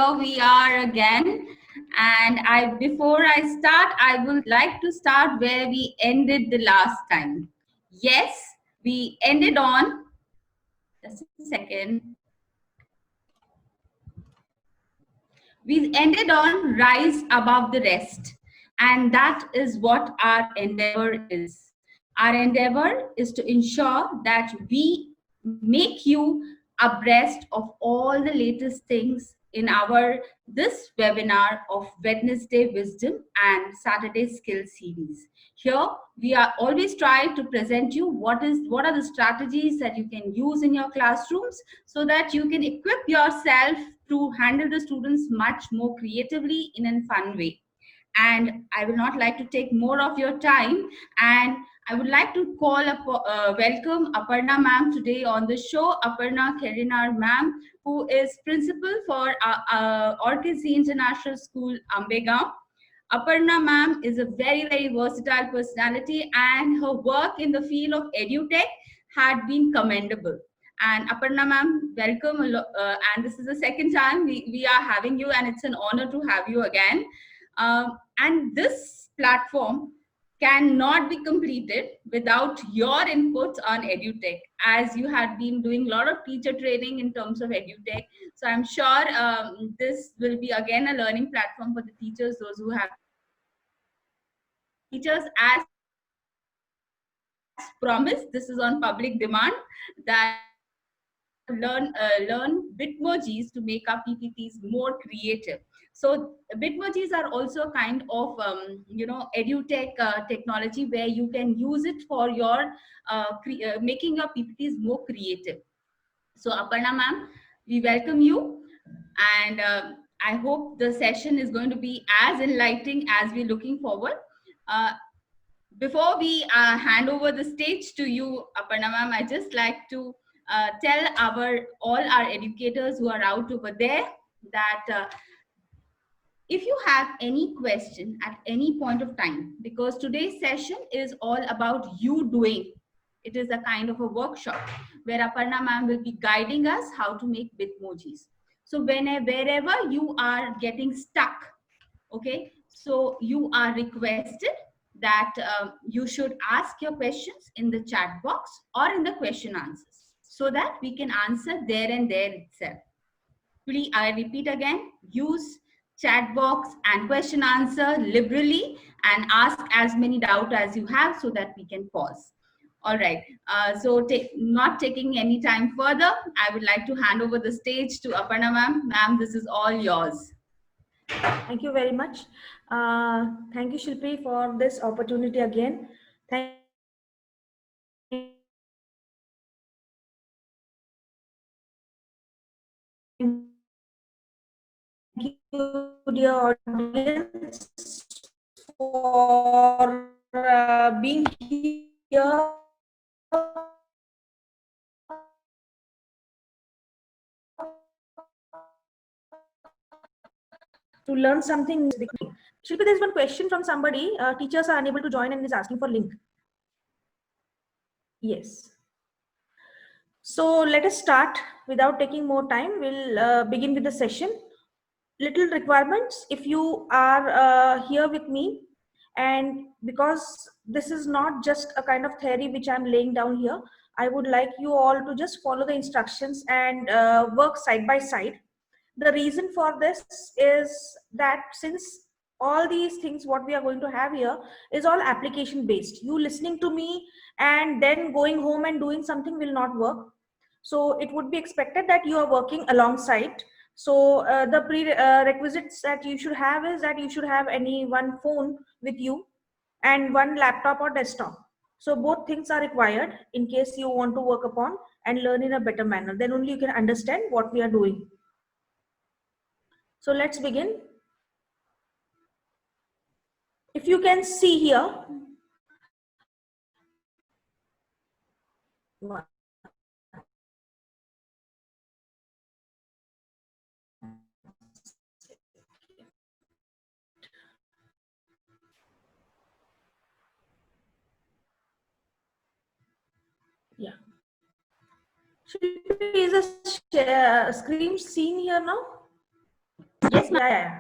here we are again. And before I start, I would like to start where we ended the last time. Yes, we ended on, just a second. We ended on rise above the rest. And that is what our endeavor is. Our endeavor is to ensure that we make you abreast of all the latest things in our this webinar of Wednesday Wisdom and Saturday Skill series. Here we are always trying to present you what are the strategies that you can use in your classrooms so that you can equip yourself to handle the students much more creatively in a fun way. And I will not like to take more of your time, and I would like to welcome Aparna ma'am today on the show. Aparna Kerinar ma'am, who is principal for Orchid International School, Ambegaon. Aparna ma'am is a very versatile personality, and her work in the field of edutech had been commendable. And Aparna ma'am, welcome. And this is the second time we are having you, and it's an honor to have you again. And this platform cannot be completed without your inputs on edutech, as you had been doing a lot of teacher training in terms of edutech. So I'm sure this will be again a learning platform for the teachers, those who have teachers. As promised, this is on public demand, that learn Bitmojis to make our PPTs more creative. So Bitmojis are also a kind of edutech technology where you can use it for your making your PPTs more creative. So Aparna ma'am, we welcome you, and I hope the session is going to be as enlightening as we're looking forward. Before we hand over the stage to you, Aparna ma'am, I just like to tell all our educators who are out over there that if you have any question at any point of time, because today's session is all about you doing. It is a kind of a workshop where Aparna ma'am will be guiding us how to make Bitmojis. So wherever you are getting stuck, okay, so you are requested that you should ask your questions in the chat box or in the question answers so that we can answer there and there itself. Please, I repeat again, use chat box and question answer liberally and ask as many doubts as you have so that we can pause. All right, so not taking any time further, I would like to hand over the stage to Aparna ma'am. Ma'am, this is all yours. Thank you very much. Thank you, Shilpi, for this opportunity again. Thank you, dear audience, for being here. To learn something. Shilpi, there's one question from somebody. Teachers are unable to join and is asking for link. Yes. So let us start without taking more time. We'll begin with the session. Little requirements. If you are here with me, and because this is not just a kind of theory which I'm laying down here, I would like you all to just follow the instructions and work side by side. The reason for this is that since all these things what we are going to have here is all application based, you listening to me and then going home and doing something will not work. So it would be expected that you are working alongside. So the prerequisites that you should have is that you should have any one phone with you and one laptop or desktop. So both things are required in case you want to work upon and learn in a better manner. Then only you can understand what we are doing. So let's begin. If you can see here, yeah. Is a screen seen here now? Yes, ma'am. Yeah.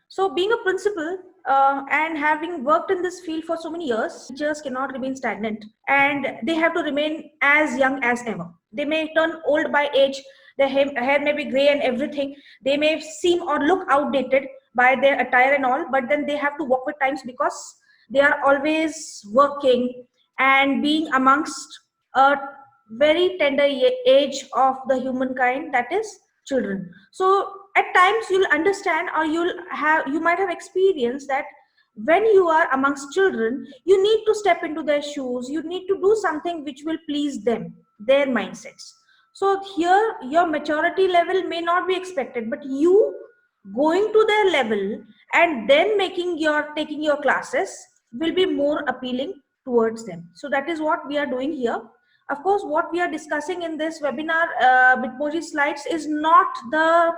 So being a principal and having worked in this field for so many years, teachers cannot remain stagnant and they have to remain as young as ever. They may turn old by age, their hair may be gray and everything. They may seem or look outdated by their attire and all, but then they have to walk with times because they are always working and being amongst a very tender age of the humankind, that is children. So at times you'll understand or you might have experienced that when you are amongst children, you need to step into their shoes, you need to do something which will please them, their mindsets. So here your maturity level may not be expected, but you going to their level and then taking your classes will be more appealing towards them. So that is what we are doing here. Of course, what we are discussing in this webinar, Bitmoji slides, is not the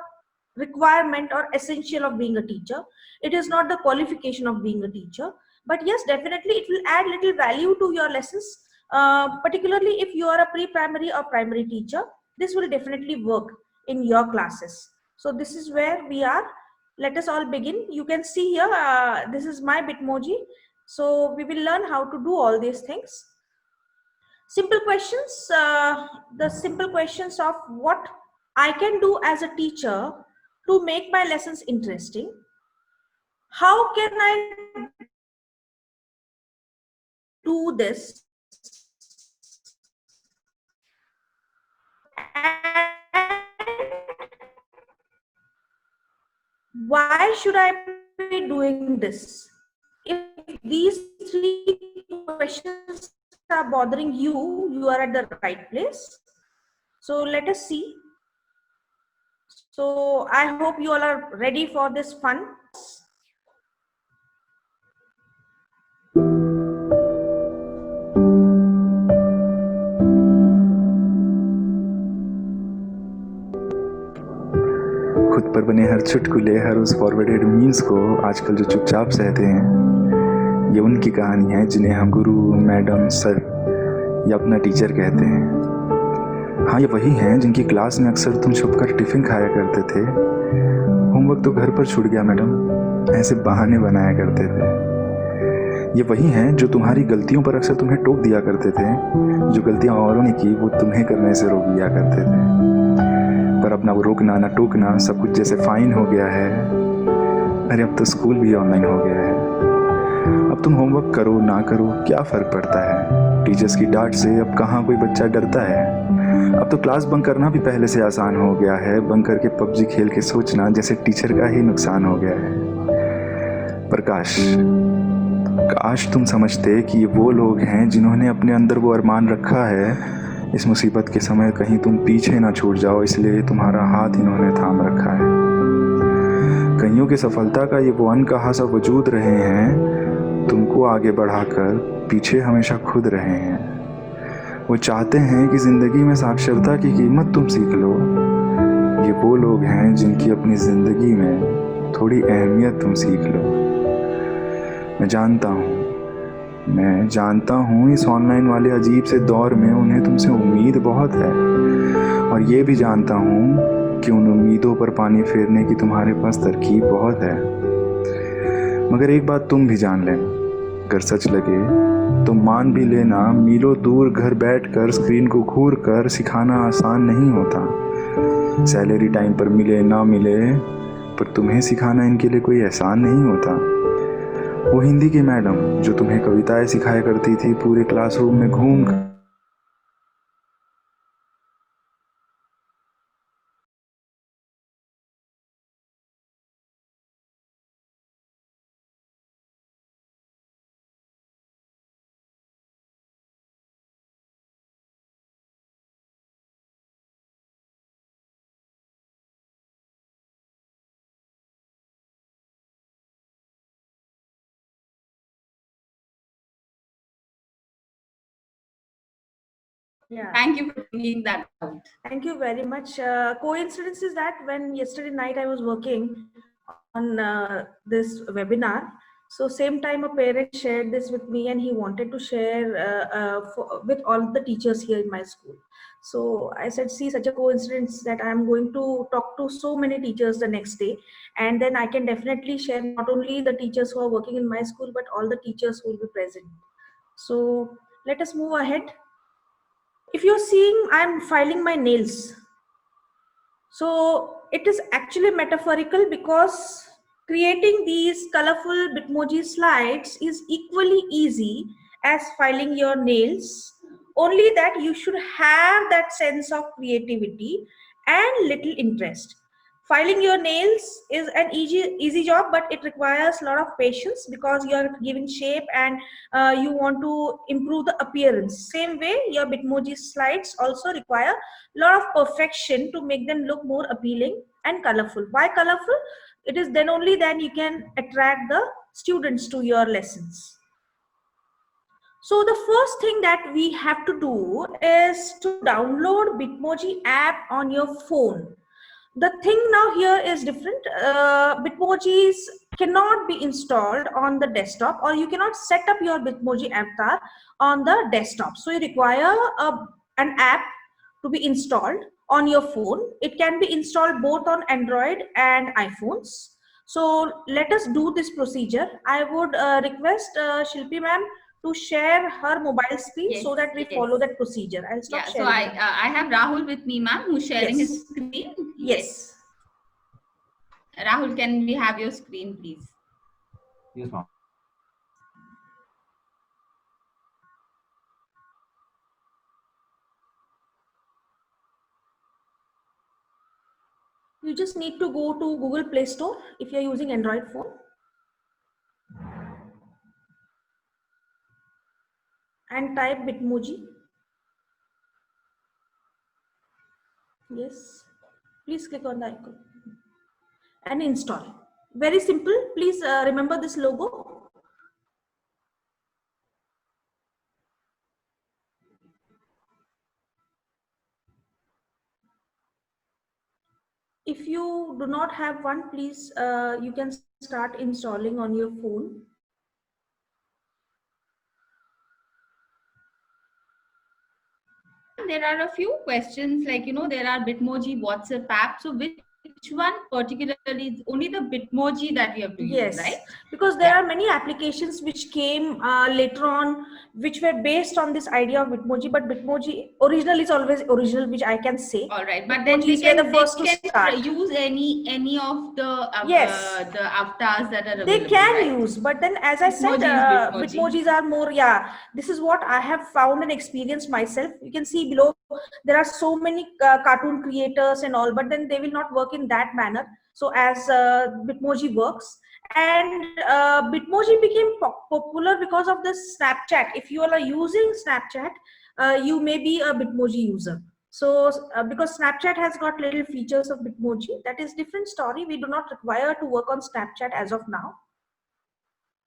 requirement or essential of being a teacher. It is not the qualification of being a teacher, but yes, definitely it will add little value to your lessons, particularly if you are a pre-primary or primary teacher. This will definitely work in your classes. So this is where we are. Let us all begin. You can see here, this is my Bitmoji. So we will learn how to do all these things. Simple questions, the simple questions of what I can do as a teacher to make my lessons interesting. How can I do this? And why should I be doing this? If these three questions are bothering you, you are at the right place. So let us see. So I hope you all are ready for this fun. खुद पर बने हर चुटकुले, हर उस forwarded memes को आजकल जो चुपचाप सहते हैं, ये उनकी कहानी है जिन्हें हम गुरु, मैडम, सर या अपना टीचर कहते हैं। हाँ, ये वही हैं जिनकी क्लास में अक्सर तुम छुपकर टिफिन खाया करते थे। होमवर्क तो घर पर छूट गया मैडम, ऐसे बहाने बनाया करते थे। ये वही हैं जो तुम्हारी गलतियों पर अक्सर तुम्हें टोक दिया करते थे। जो गलतियाँ औरों ने की वो तुम्हें करने से रोक दिया करते थे। पर अपना वो रोकना ना टोकना सब कुछ जैसे फाइन हो गया है। अरे अब तो स्कूल भी ऑनलाइन हो गया है। अब तुम होमवर्क करो ना करो क्या फ़र्क पड़ता है। टीचर्स की डांट से अब कहाँ कोई बच्चा डरता है। अब तो क्लास बंक करना भी पहले से आसान हो गया है। बंक करके पबजी खेल के सोचना जैसे टीचर का ही नुकसान हो गया है। पर काश तुम समझते कि ये वो लोग हैं जिन्होंने अपने अंदर वो अरमान रखा है। इस मुसीबत के समय कहीं तुम पीछे ना छूट जाओ, इसलिए तुम्हारा हाथ इन्होंने थाम रखा है। कईयों की सफलता का ये वो अनकहा सा वजूद रहे हैं, तुमको आगे बढ़ाकर पीछे हमेशा खुद रहे हैं। वो चाहते हैं कि ज़िंदगी में साक्षरता की कीमत तुम सीख लो। ये वो लोग हैं जिनकी अपनी ज़िंदगी में थोड़ी अहमियत तुम सीख लो। मैं जानता हूँ इस ऑनलाइन वाले अजीब से दौर में उन्हें तुमसे उम्मीद बहुत है, और ये भी जानता हूँ कि उन उम्मीदों पर पानी फेरने की तुम्हारे पास तरकीब बहुत है। मगर एक बात तुम भी जान लेना, अगर सच लगे तो मान भी लेना, मीलों दूर घर बैठकर स्क्रीन को घूर कर सिखाना आसान नहीं होता। सैलरी टाइम पर मिले ना मिले, पर तुम्हें सिखाना इनके लिए कोई एहसान नहीं होता। वो हिंदी की मैडम जो तुम्हें कविताएं सिखाया करती थी पूरे क्लासरूम में घूम कर, Yeah. Thank you for bringing that out. Thank you very much. Coincidence is that when yesterday night I was working on this webinar, So same time a parent shared this with me, and he wanted to share with all the teachers here in my school. So I said, see, such a coincidence that I'm going to talk to so many teachers the next day, and then I can definitely share not only the teachers who are working in my school, but all the teachers who will be present. So let us move ahead. If you're seeing, I'm filing my nails. So it is actually metaphorical, because creating these colorful Bitmoji slides is equally easy as filing your nails, only that you should have that sense of creativity and little interest. Filing your nails is an easy job, but it requires a lot of patience, because you are giving shape and you want to improve the appearance. Same way, your Bitmoji slides also require a lot of perfection to make them look more appealing and colorful. Why colorful? It is then only then you can attract the students to your lessons. So the first thing that we have to do is to download Bitmoji app on your phone. The thing now here is different. Bitmojis cannot be installed on the desktop, or you cannot set up your Bitmoji avatar on the desktop. So you require an app to be installed on your phone. It can be installed both on Android and iPhones. So let us do this procedure. I would request Shilpi ma'am to share her mobile screen, Yes, so that we follow that procedure. I'll stop Yeah, so sharing. I have Rahul with me, ma'am, who's sharing Yes. his screen. Yes. Rahul, can we have your screen, please? Yes, ma'am. You just need to go to Google Play Store if you're using Android phone. And type Bitmoji. Yes. Please click on the icon and install. Very simple. Please remember this logo. If you do not have one, please, you can start installing on your phone. There are a few questions, like, there are Bitmoji WhatsApp app. So which one particularly? Only the Bitmoji that we have to use, right? Because there are many applications which came later on, which were based on this idea of Bitmoji, but Bitmoji original is always original, which I can say. All right, but then they can use any of the the avatars that are available. They can right? use, but then as I said, Bitmojis are more, this is what I have found and experienced myself. You can see below, there are so many cartoon creators and all, but then they will not work in that manner. So as Bitmoji works, and Bitmoji became popular because of the Snapchat. If you are using Snapchat, you may be a Bitmoji user. So because Snapchat has got little features of Bitmoji, that is different story. We do not require to work on Snapchat as of now.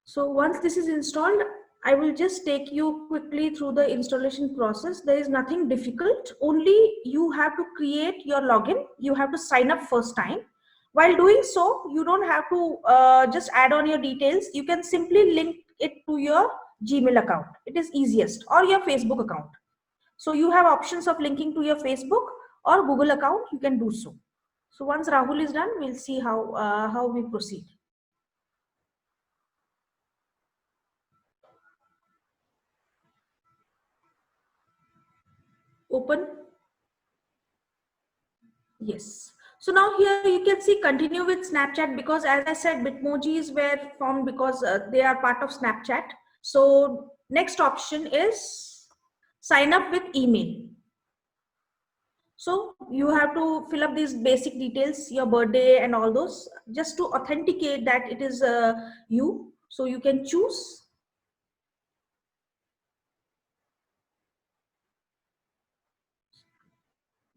So once this is installed, I will just take you quickly through the installation process. There is nothing difficult. Only you have to create your login. You have to sign up first time. While doing so, you don't have to just add on your details. You can simply link it to your Gmail account. It is easiest, or your Facebook account. So you have options of linking to your Facebook or Google account. You can do so. So once Rahul is done, we'll see how we proceed. Open. Yes. So now here you can see continue with Snapchat, because as I said, Bitmojis were formed because they are part of Snapchat. So next option is sign up with email. So you have to fill up these basic details, your birthday and all those, just to authenticate that it is you. So you can choose.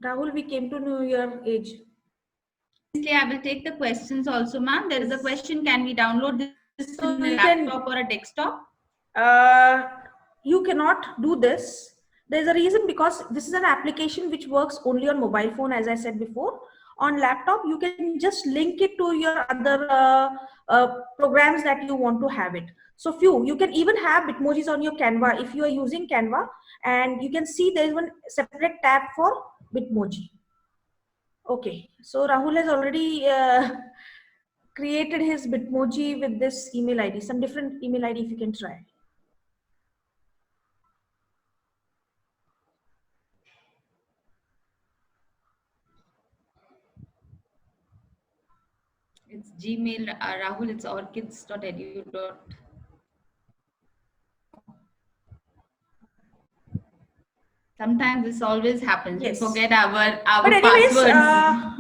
Rahul, we came to know your age. I will take the questions also, ma'am. There is a question: can we download this on a laptop or a desktop? You cannot do this. There's a reason, because this is an application which works only on mobile phone, as I said before. on laptop, you can just link it to your other programs that you want to have it. So you can even have Bitmojis on your Canva if you are using Canva, and you can see there is one separate tab for Bitmoji. Okay, so Rahul has already created his Bitmoji with this email ID, some different email ID if you can try. It's Gmail, Rahul, it's orchids.edu. Sometimes this always happens. Yes. We forget our But anyways, passwords.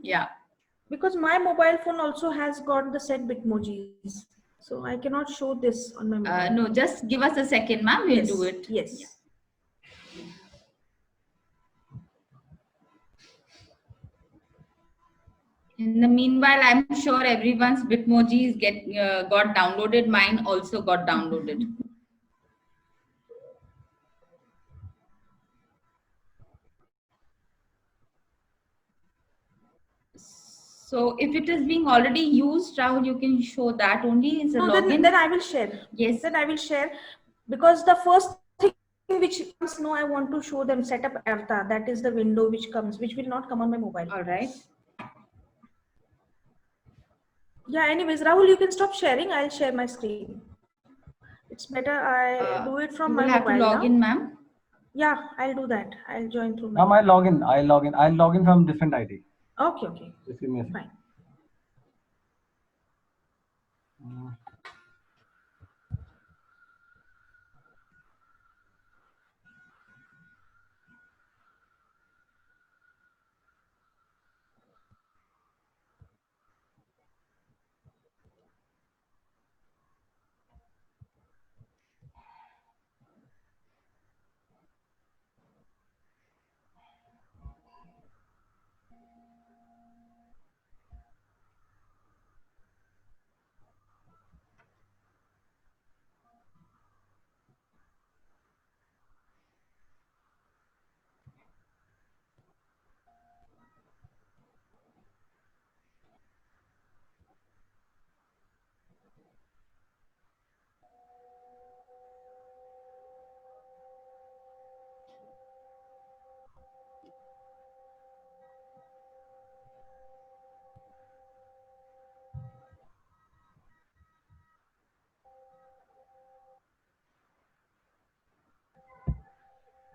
Yeah. Because my mobile phone also has got the set Bitmojis, so I cannot show this on my mobile. No, just give us a second, ma'am. We'll Yes, do it. yes. Yeah. In the meanwhile, I'm sure everyone's Bitmojis got downloaded. Mine also got downloaded. So if it is being already used, Rahul, you can show that only. It's a login. Then I will share. Yes. Then I will share, because the first thing which comes, no, I want to show them setup avatar. That is the window which comes, which will not come on my mobile. All right. Yeah. Anyways, Rahul, you can stop sharing. I'll share my screen. It's better I do it from my mobile. You will have to log in, ma'am. Yeah, I'll do that. I'll join through. Ma'am, I'll log in. I'll log in from different ID. Okay. Okay. Just give me a second. Fine.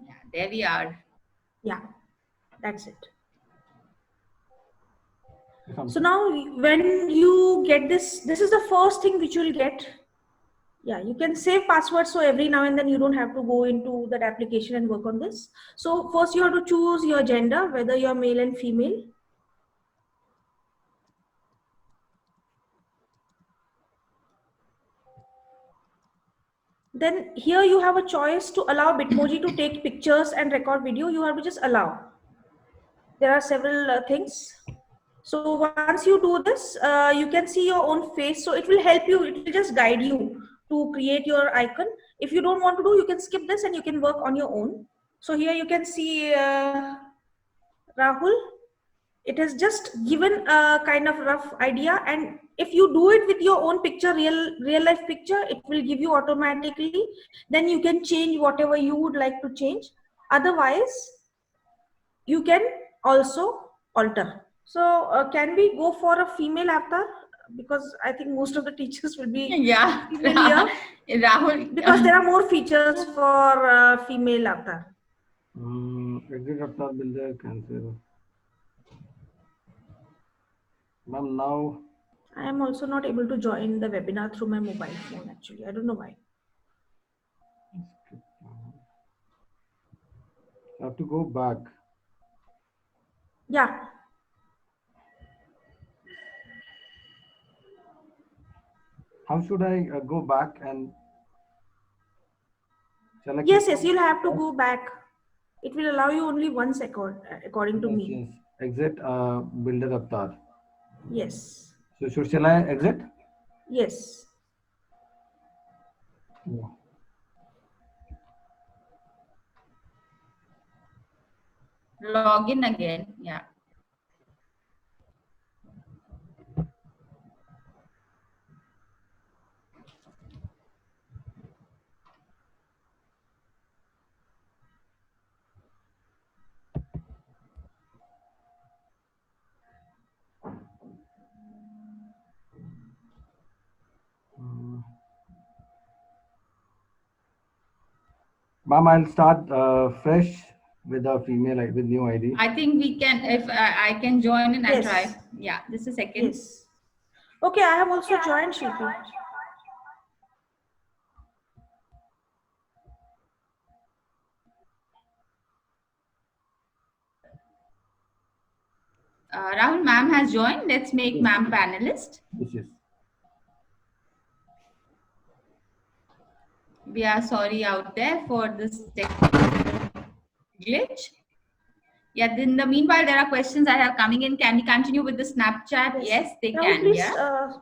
Yeah, there we are. Yeah, that's it. So now when you get this is the first thing which you'll get. Yeah, you can save passwords, so every now and then you don't have to go into that application and work on this. So first you have to choose your gender, whether you're male and female. Then here you have a choice to allow Bitmoji to take pictures and record video. You have to just allow. There are several things. So once you do this, you can see your own face. So it will help you. It will just guide you to create your icon. If you don't want to do, you can skip this and you can work on your own. So here you can see Rahul. It has just given a kind of rough idea, and if you do it with your own picture, real life picture, it will give you automatically. Then you can change whatever you would like to change. Otherwise, you can also alter. So can we go for a female avatar? Because I think most of the teachers will be familiar. Rahul, because there are more features for female avatar. Exit avatar builder cancel. Ma'am, now I am also not able to join the webinar through my mobile phone. Actually, I don't know why. I have to go back. Yeah. How should I go back and select? Yes, you'll have to go back. It will allow you only 1 second, according to me. Yes. Exit builder avatar. Yes. So shall I exit? Yes. Yeah. Log in again. Yeah. Ma'am, I'll start fresh with a female, with new ID. I think we can, if I can join in and Yes. try. Yeah, just a second. Yes. Okay, I have also joined Shilpi. Rahul, ma'am has joined. Let's make ma'am panelist. Yes. We are sorry out there for this technical glitch. Yeah, in the meanwhile, there are questions I have coming in. Can we continue with the Snapchat? Yes, they Now, can. please Yeah.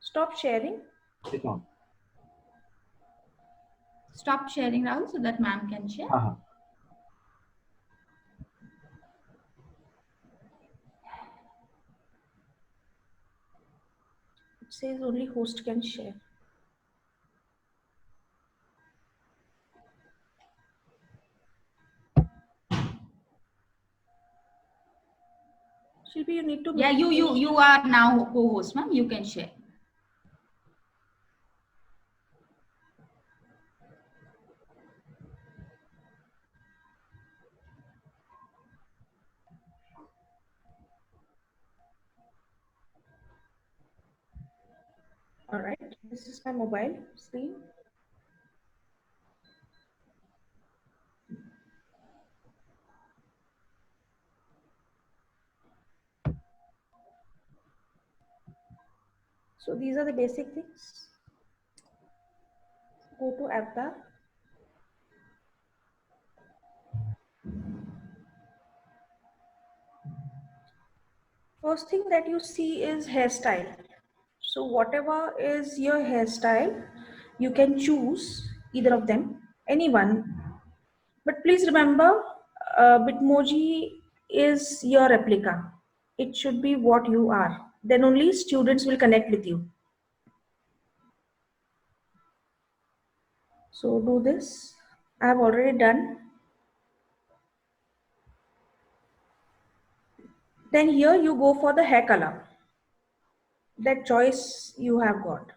stop sharing. It's on. Stop sharing, Rahul, so that ma'am can share. It says only host can share. Shilpi, you need to. Yeah, you are now co-host, ma'am. You can share. All right, this is my mobile screen. So these are the basic things. Go to avatar. First thing that you see is hairstyle. So whatever is your hairstyle, you can choose either of them, anyone. But please remember, Bitmoji is your replica. It should be what you are. Then only students will connect with you. So do this. I have already done. Then here you go for the hair color. That choice you have got.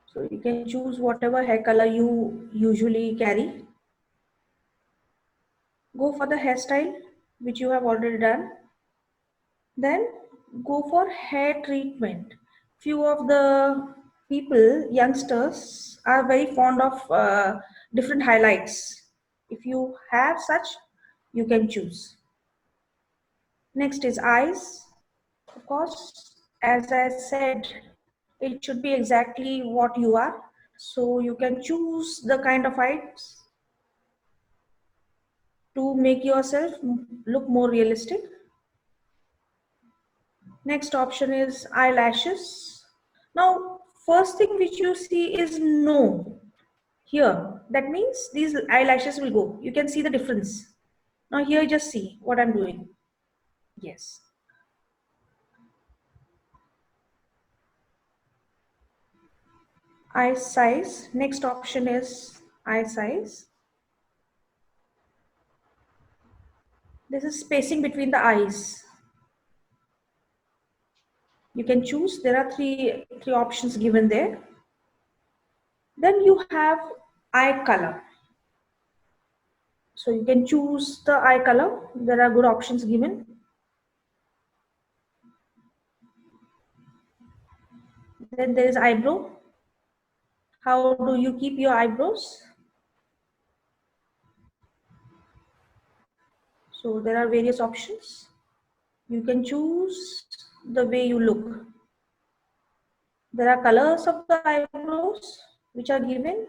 So you can choose whatever hair color you usually carry. Go for the hairstyle, which you have already done. Then go for hair treatment. Few of the people, youngsters, are very fond of different highlights. If you have such, you can choose. Next is eyes. Of course, as I said, it should be exactly what you are. So you can choose the kind of eyes to make yourself look more realistic. Next option is eyelashes. Now, first thing which you see is no. Here, that means these eyelashes will go. You can see the difference. Now here, just see what I'm doing. Yes. Eye size. Next option is eye size. This is spacing between the eyes. You can choose. There are three options given there. Then you have eye color. So you can choose the eye color. There are good options given. Then there is eyebrow. How do you keep your eyebrows? So there are various options. You can choose the way you look. There are colors of the eyebrows which are given.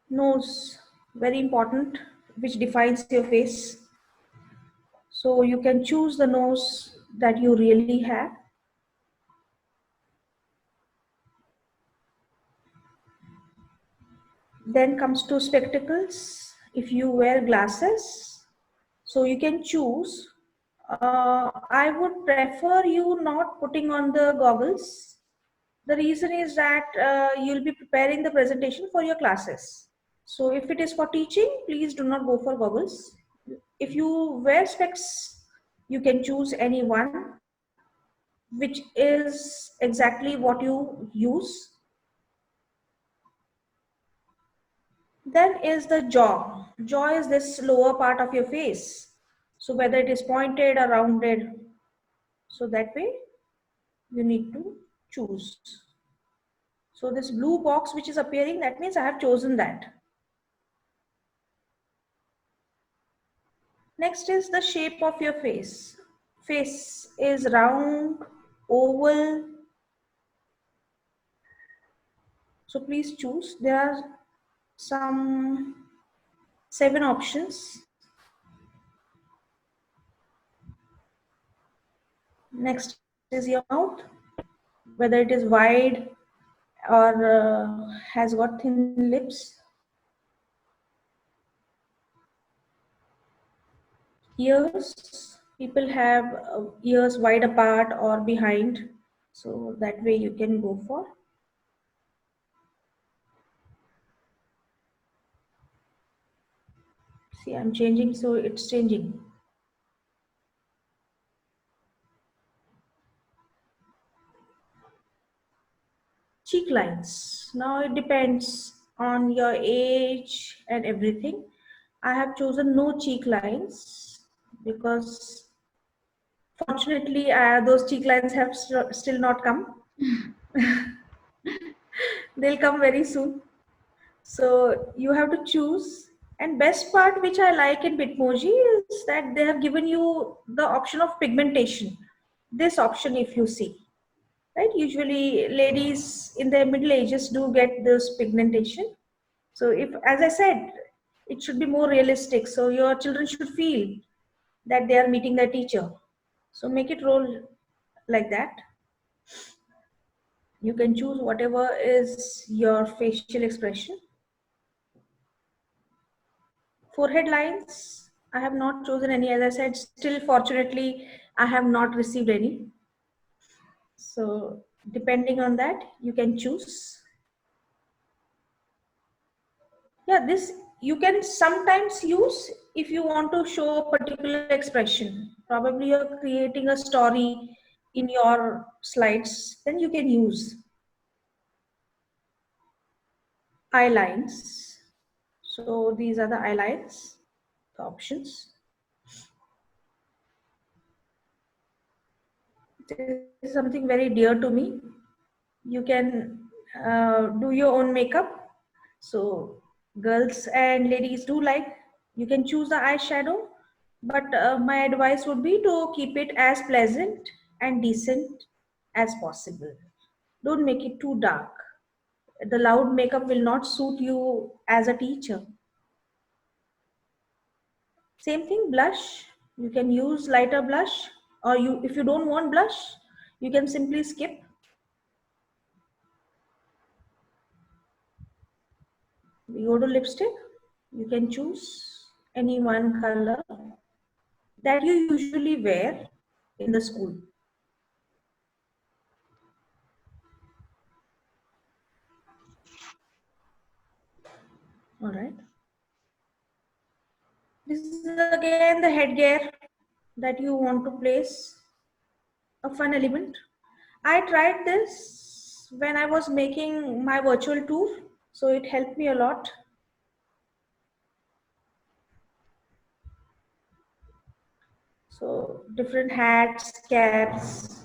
Nose, very important, which defines your face. So you can choose the nose that you really have. Then comes to spectacles. If you wear glasses, so you can choose. I would prefer you not putting on the goggles. The reason is that you'll be preparing the presentation for your classes. So if it is for teaching, please do not go for goggles. If you wear specs, you can choose any one, which is exactly what you use. Then is the jaw. Jaw is this lower part of your face. So whether it is pointed or rounded, so that way you need to choose. So this blue box which is appearing, that means I have chosen that. Next is the shape of your face. Face is round, oval. So please choose. There are some 7 options. Next is your mouth, whether it is wide or has got thin lips. Ears, people have ears wide apart or behind, so that way you can go for. See, I'm changing, so it's changing. Cheek lines. Now it depends on your age and everything. I have chosen no cheek lines because fortunately those cheek lines have still not come. They'll come very soon. So you have to choose. And best part which I like in Bitmoji is that they have given you the option of pigmentation. This option, if you see, right? Usually ladies in their middle ages do get this pigmentation. So if, as I said, it should be more realistic. So your children should feel that they are meeting their teacher. So make it roll like that. You can choose whatever is your facial expression. Forehead lines, I have not chosen any. As I said, still fortunately, I have not received any. So depending on that, you can choose. Yeah, this you can sometimes use if you want to show a particular expression. Probably you're creating a story in your slides, then you can use eye lines. So these are the eye lines, the options. This is something very dear to me. You can do your own makeup. So girls and ladies do like, you can choose the eyeshadow, but my advice would be to keep it as pleasant and decent as possible. Don't make it too dark. The loud makeup will not suit you as a teacher. Same thing, blush. You can use lighter blush, or if you don't want blush, you can simply skip. We go to lipstick. You can choose any one color that you usually wear in the school. All right. This is again the headgear that you want to place, a fun element. I tried this when I was making my virtual tour, so it helped me a lot. So different hats, caps,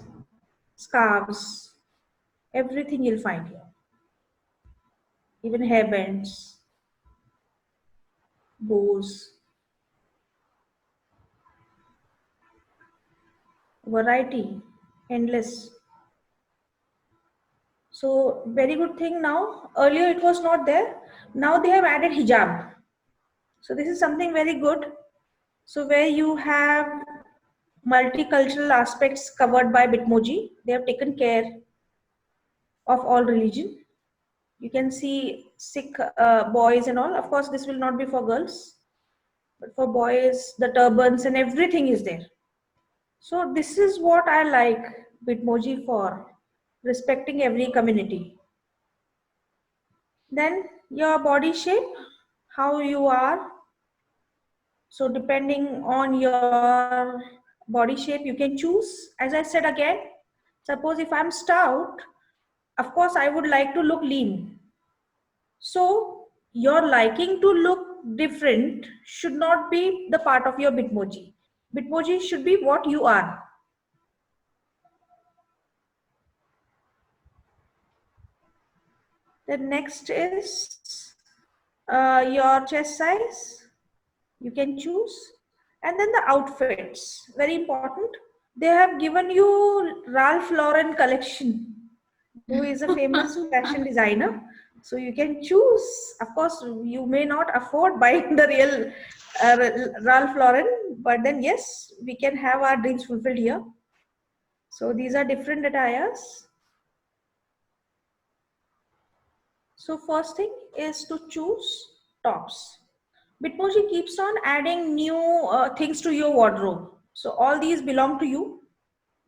scarves, everything you'll find here. Even hairbands, bows, variety, endless. So very good thing now. Earlier it was not there. Now they have added hijab. So this is something very good. So where you have multicultural aspects covered by Bitmoji, they have taken care of all religion. You can see Sikh boys and all. Of course, this will not be for girls, but for boys, the turbans and everything is there. So this is what I like Bitmoji for, respecting every community. Then your body shape, how you are. So depending on your body shape, you can choose. As I said again, suppose if I'm stout, of course I would like to look lean. So your liking to look different should not be the part of your Bitmoji. Bitmoji should be what you are. The next is your chest size. You can choose. And then the outfits, very important. They have given you Ralph Lauren collection, who is a famous fashion designer. So you can choose. Of course, you may not afford buying the real Ralph Lauren, but then yes, we can have our dreams fulfilled here. So these are different attires. So first thing is to choose tops. Bitmoji keeps on adding new things to your wardrobe. So all these belong to you.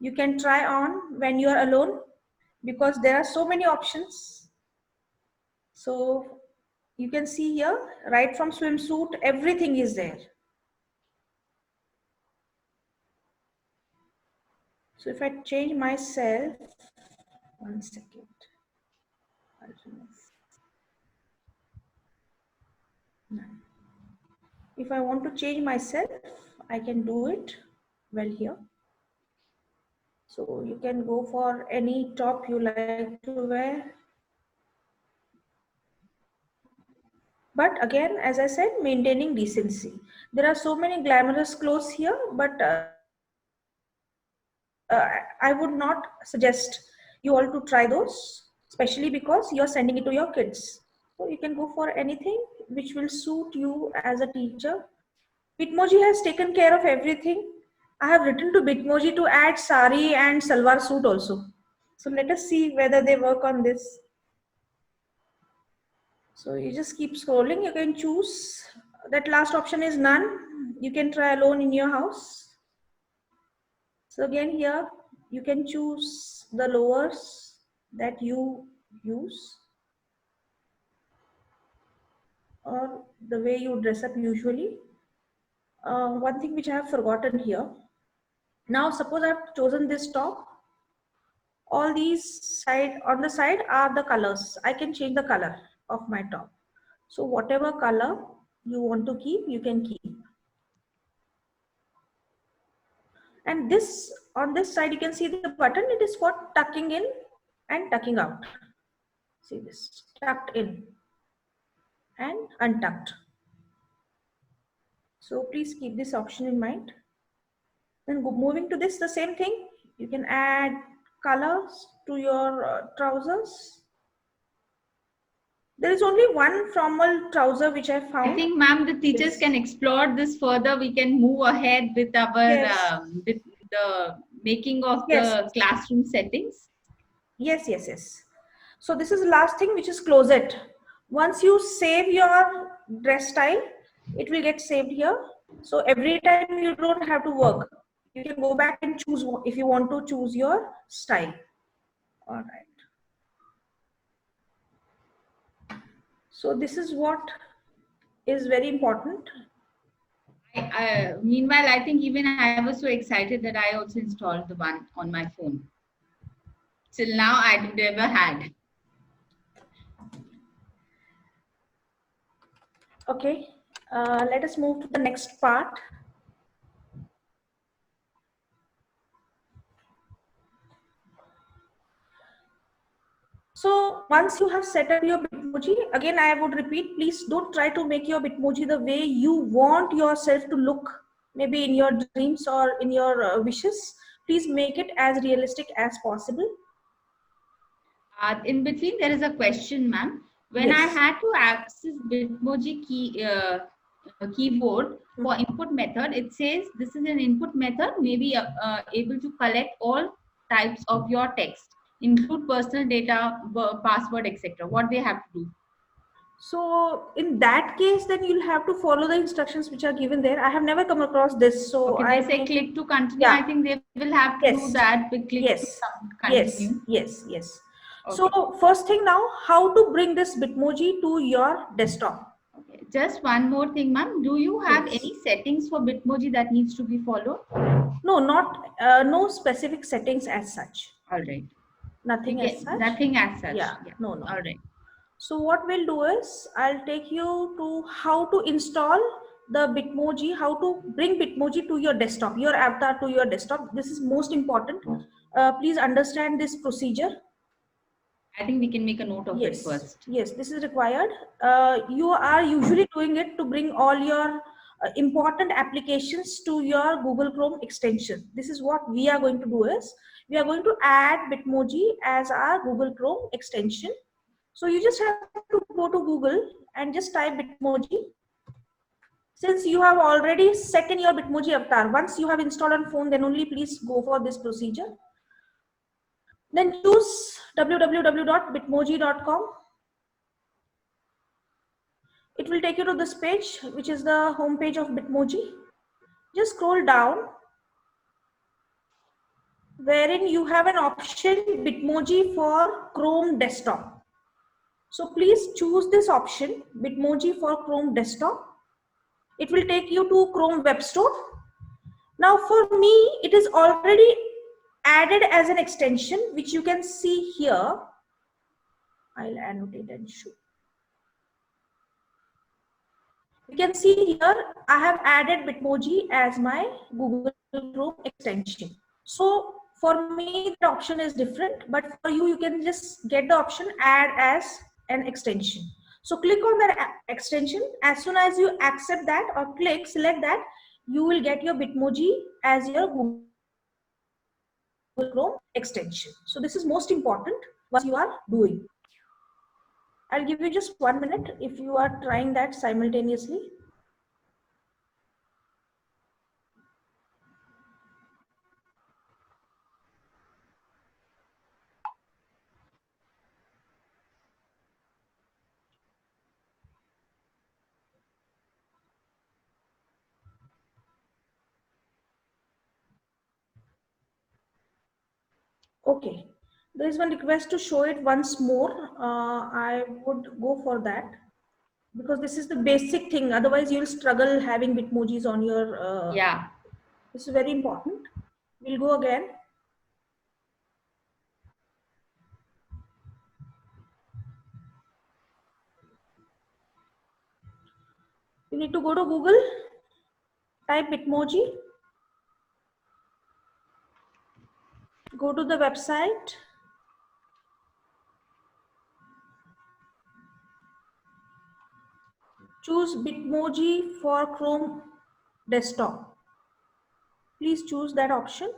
You can try on when you are alone because there are so many options. So you can see here, right from swimsuit, everything is there. So if I change myself, 1 second. If I want to change myself, I can do it well here. So you can go for any top you like to wear. But again, as I said, maintaining decency. There are so many glamorous clothes here, but I would not suggest you all to try those, especially because you're sending it to your kids. So you can go for anything which will suit you as a teacher. Bitmoji has taken care of everything. I have written to Bitmoji to add sari and salwar suit also. So let us see whether they work on this. So you just keep scrolling. You can choose. That last option is none. You can try alone in your house. So again here, you can choose the lowers that you use or the way you dress up usually. One thing which I have forgotten here. Now suppose I have chosen this top. All these on the side are the colors. I can change the color of my top. So whatever color you want to keep, you can keep. And this, on this side, you can see the button. It is for tucking in and tucking out. See this, tucked in and untucked. So please keep this option in mind. Then moving to this, the same thing. You can add colors to your trousers. There is only one formal trouser which I found. I think, ma'am, the teachers can explore this further. We can move ahead with our with the making of the classroom settings. Yes. So this is the last thing, which is closet. Once you save your dress style, it will get saved here. So every time you don't have to work. You can go back and choose if you want to choose your style. All right. So this is what is very important. Meanwhile, I think even I was so excited that I also installed the one on my phone. Till now, I never had. Okay, let us move to the next part. So once you have set up your Bitmoji, again I would repeat, please don't try to make your Bitmoji the way you want yourself to look, maybe in your dreams or in your wishes. Please make it as realistic as possible. In between, there is a question, ma'am. When I had to access Bitmoji keyboard for input method, it says this is an input method, maybe able to collect all types of your text, include personal data, password, etc. What they have to do? So in that case, then you'll have to follow the instructions which are given there. I have never come across this. So I say click to continue. I think they will have to do that. But click to continue. Yes. Okay. So first thing now, how to bring this Bitmoji to your desktop? Okay. Just one more thing, ma'am. Do you have any settings for Bitmoji that needs to be followed? No, no specific settings as such. All right. Nothing as such. Nothing as such. Yeah. No. All right. So what we'll do is I'll take you to how to install the Bitmoji, how to bring Bitmoji to your desktop, your avatar to your desktop. This is most important. Please understand this procedure. I think we can make a note of it first. Yes, this is required. You are usually doing it to bring all your important applications to your Google Chrome extension. This is what we are going to do is, we are going to add Bitmoji as our Google Chrome extension. So you just have to go to Google and just type Bitmoji. Since you have already set in your Bitmoji avatar, once you have installed on phone, then only please go for this procedure. Then choose www.bitmoji.com. It will take you to this page, which is the home page of Bitmoji. Just scroll down, wherein you have an option Bitmoji for Chrome desktop. So please choose this option, Bitmoji for Chrome desktop. It will take you to Chrome Web Store. Now for me, it is already added as an extension, which you can see here. I'll annotate and show. You can see here, I have added Bitmoji as my Google Chrome extension. So for me, the option is different, but for you, you can just get the option add as an extension. So click on that extension. As soon as you accept that or select that, you will get your Bitmoji as your Google Chrome extension. So this is most important what you are doing. I'll give you just 1 minute if you are trying that simultaneously. Okay, there is one request to show it once more. I would go for that because this is the basic thing. Otherwise, you'll struggle having Bitmojis on your. Yeah. This is very important. We'll go again. You need to go to Google, type Bitmoji, go to the website. Choose Bitmoji for Chrome desktop. Please choose that option.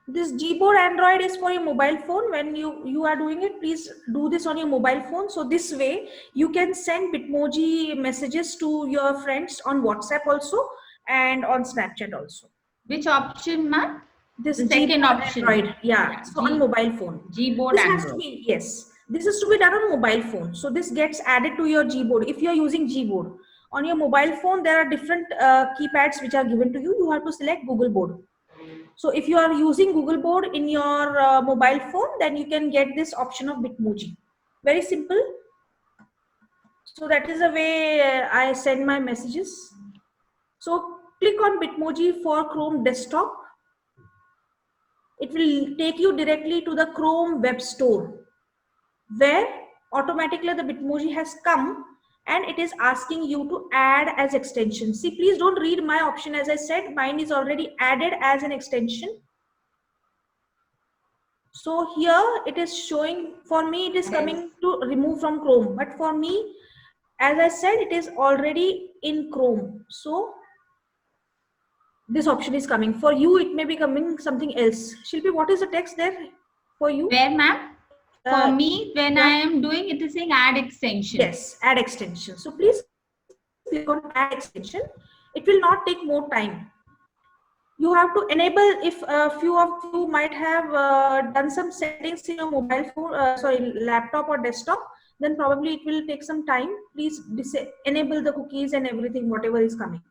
This Gboard Android is for your mobile phone. When you are doing it, please do this on your mobile phone. So this way you can send Bitmoji messages to your friends on WhatsApp also and on Snapchat also. Which option, ma'am? This The second option. Android. Yeah. So on mobile phone. Gboard this Android. Has to be, yes. This is to be done on mobile phone. So this gets added to your Gboard. If you are using Gboard on your mobile phone, there are different keypads which are given to you. You have to select Google Board. So if you are using Google Board in your mobile phone, then you can get this option of Bitmoji. Very simple. So that is the way I send my messages. So click on Bitmoji for Chrome desktop. It will take you directly to the Chrome Web Store, where automatically the Bitmoji has come and it is asking you to add as extension. See, please don't read my option. As I said, mine is already added as an extension. So here it is showing, for me it is coming to remove from Chrome, but for me, as I said, it is already in Chrome. So this option is coming. For you, it may be coming something else. Shilpi, what is the text there for you? Where, ma'am? For me, when I am doing it is saying add extension. Yes, add extension. So please click on add extension. It will not take more time. You have to enable, if a few of you might have done some settings in your mobile phone, laptop or desktop, then probably it will take some time. Please enable the cookies and everything, whatever is coming.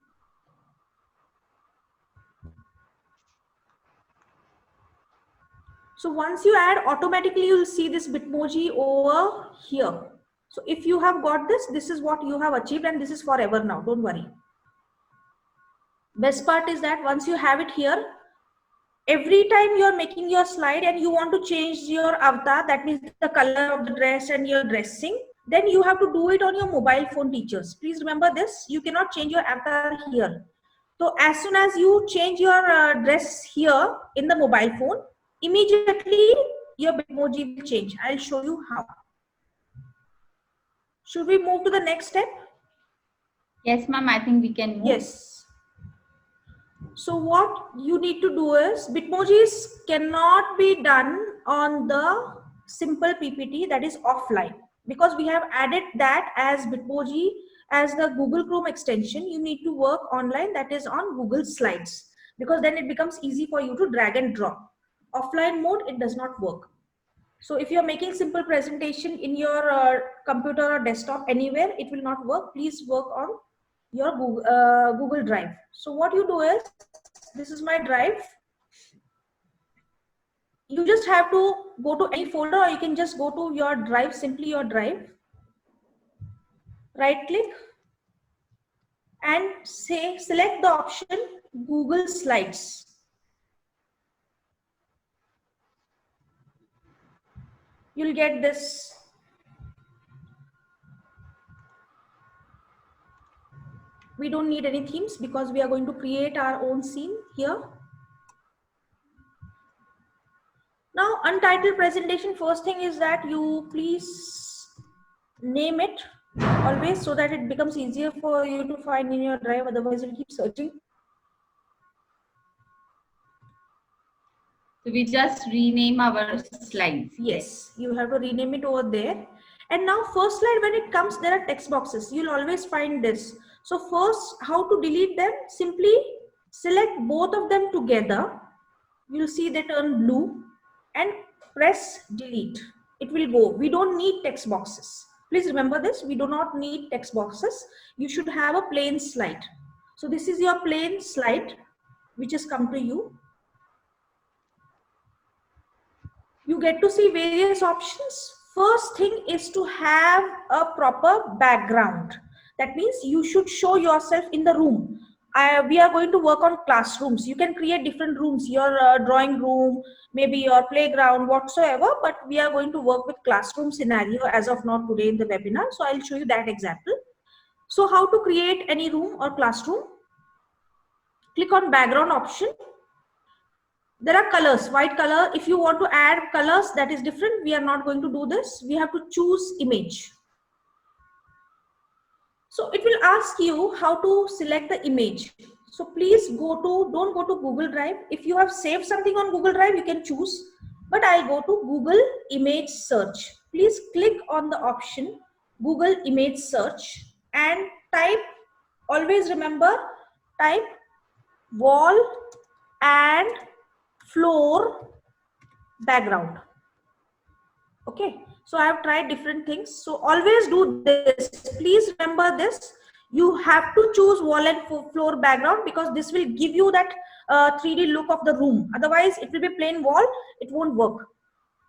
So once you add, automatically you will see this Bitmoji over here. So if you have got this, this is what you have achieved, and this is forever now. Don't worry. Best part is that once you have it here, every time you are making your slide and you want to change your avatar, that means the color of the dress and your dressing, then you have to do it on your mobile phone, teachers. Please remember this. You cannot change your avatar here. So as soon as you change your dress here in the mobile phone, immediately your Bitmoji will change. I'll show you how. Should we move to the next step? Yes, ma'am, I think we can move. Yes. So what you need to do is, Bitmojis cannot be done on the simple PPT, that is offline, because we have added that as Bitmoji as the Google Chrome extension. You need to work online, that is on Google Slides, because then it becomes easy for you to drag and drop. Offline mode, it does not work. So if you're making simple presentation in your computer or desktop anywhere, it will not work. Please work on your Google Drive. So what you do is, this is my drive. You just have to go to any folder, or you can just go to your drive, simply your drive. Right click and select the option Google Slides. You'll get this. We don't need any themes because we are going to create our own scene here. Now, untitled presentation, first thing is that you please name it always, so that it becomes easier for you to find in your drive, otherwise you'll keep searching. So we just rename our slides. Yes, you have to rename it over there. And now first slide, when it comes, there are text boxes. You'll always find this. So first, how to delete them? Simply select both of them together. You'll see they turn blue and press delete. It will go. We don't need text boxes. Please remember this. We do not need text boxes. You should have a plain slide. So this is your plain slide, which has come to you. You get to see various options. First thing is to have a proper background. That means you should show yourself in the room. We are going to work on classrooms. You can create different rooms, your drawing room, maybe your playground, whatsoever, but we are going to work with classroom scenario as of now today in the webinar. So I'll show you that example. So how to create any room or classroom? Click on background option. There are colors, white color. If you want to add colors, that is different. We are not going to do this. We have to choose image. So it will ask you how to select the image. So please don't go to Google Drive. If you have saved something on Google Drive, you can choose. But I'll go to Google Image Search. Please click on the option Google Image Search and type, always remember, type wall and floor background. Okay, so I have tried different things. So always do this. Please remember this. You have to choose wall and floor background, because this will give you that 3D look of the room. Otherwise, it will be plain wall. It won't work.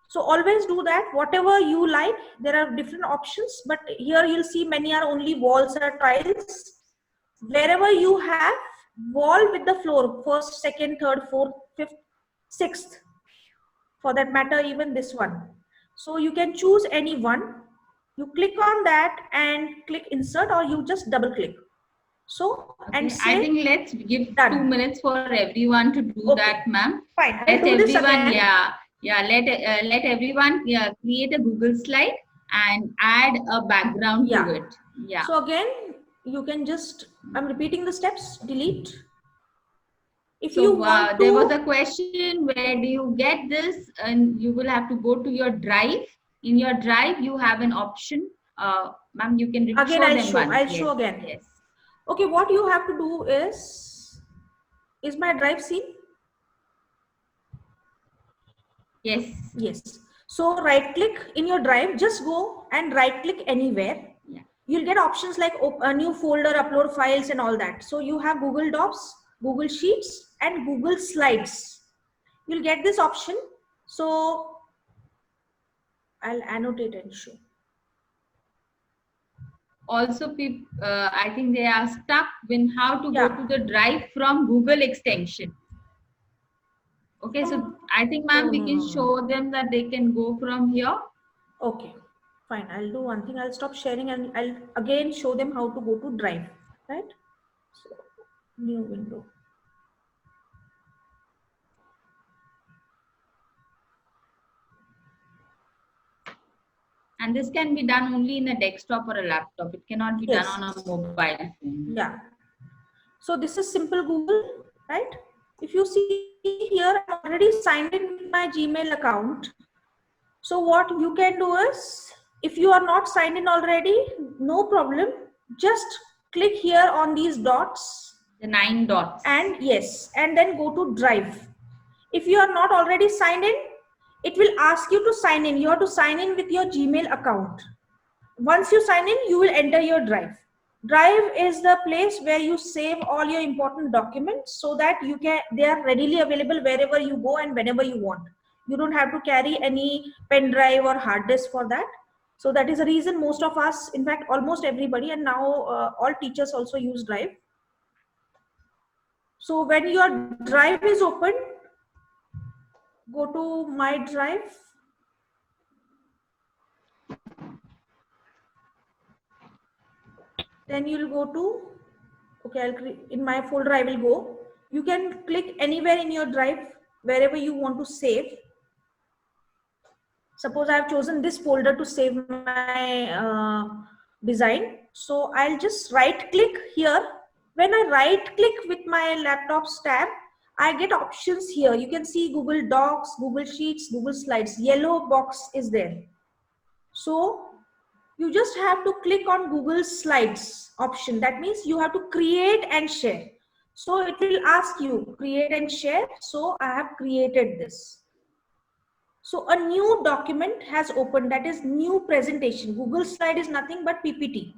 So always do that. Whatever you like, there are different options, but here you'll see many are only walls or tiles. Wherever you have wall with the floor, first, second, third, fourth, fifth, sixth, for that matter, even this one. So you can choose any one. You click on that and click insert, or you just double click. So, Okay, and say, I think let's give done. 2 minutes for everyone to do that, ma'am. Fine. Let I'll do this everyone, again. let everyone create a Google slide and add a background to it. Yeah. So again, you can just, I'm repeating the steps, delete. If So you want there to, was a question, where do you get this? And you will have to go to your drive. In your drive, you have an option. Ma'am, you can again, show I'll them show, once. I'll Yes, show again. Yes. Okay, what you have to do is my drive seen? Yes. Yes. So right click in your drive, just go and right click anywhere. Yeah. You'll get options like a new folder, upload files and all that. So you have Google Docs, Google Sheets and Google Slides. You'll get this option. So I'll annotate and show. Also, I think they are stuck when how to Yeah. go to the drive from Google extension. Okay, so I think, ma'am, we can show them that they can go from here. Okay. Fine, I'll do one thing. I'll stop sharing and I'll again show them how to go to Drive, right? So, new window. And this can be done only in a desktop or a laptop. It cannot be Yes. done on a mobile phone. Yeah. So this is simple Google, right? If you see here, I'm already signed in with my Gmail account. So what you can do is, if you are not signed in already, no problem. Just click here on these dots. The 9 dots. And yes, and then go to Drive. If you are not already signed in, it will ask you to sign in. You have to sign in with your Gmail account. Once you sign in, you will enter your Drive. Drive is the place where you save all your important documents so that they are readily available wherever you go and whenever you want. You don't have to carry any pen drive or hard disk for that. So that is the reason most of us, in fact, almost everybody, and now all teachers also use Drive. So when your Drive is open, go to My Drive. Then you'll go to, okay, in my folder I will go. You can click anywhere in your Drive, wherever you want to save. Suppose I have chosen this folder to save my design. So I'll just right click here. When I right click with my laptop's tab, I get options here. You can see Google Docs, Google Sheets, Google Slides. Yellow box is there. So you just have to click on Google Slides option. That means you have to create and share. So it will ask you create and share. So I have created this. So a new document has opened, that is new presentation. Google Slide is nothing but PPT.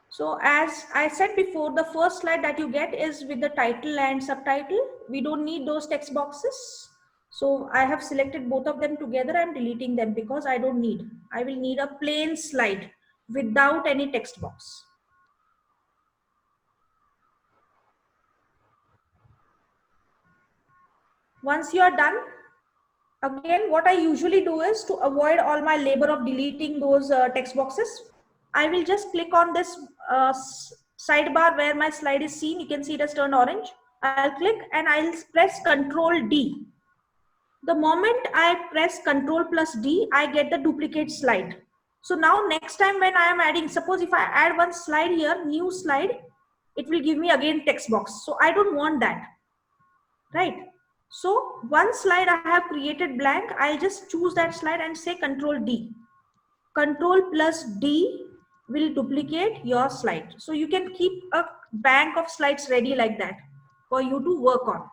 So as I said before, the first slide that you get is with the title and subtitle. We don't need those text boxes. So I have selected both of them together. I'm deleting them because I don't need. I will need a plain slide without any text box. Once you are done, again, what I usually do is to avoid all my labor of deleting those text boxes, I will just click on this sidebar where my slide is seen. You can see it has turned orange. I'll click and I'll press Control D. The moment I press Control plus D, I get the duplicate slide. So now next time when I am adding, suppose if I add one slide here, new slide, it will give me again text box. So I don't want that, right? So one slide I have created blank, I'll just choose that slide and say Control D. Control plus D will duplicate your slide. So you can keep a bank of slides ready like that for you to work on.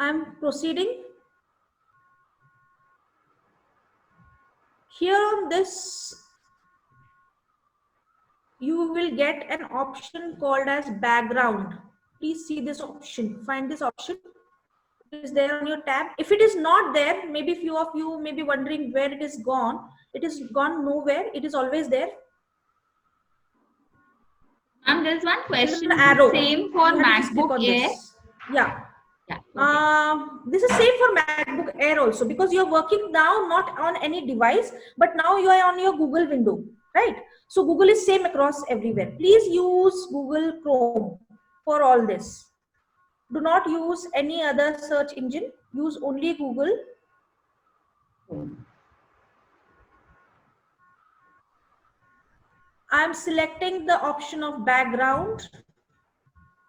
I'm proceeding. Here on this, you will get an option called as background. Please see this option. Find this option. It is there on your tab. If it is not there, maybe few of you may be wondering where it is gone. It is gone nowhere. It is always there. There's one question. An arrow. Same for MacBook Air. Yeah. Yeah. Okay. This is same for MacBook Air also, because you're working now not on any device, but now you are on your Google window, right? So Google is same across everywhere. Please use Google Chrome for all this. Do not use any other search engine. Use only Google. I'm selecting the option of background.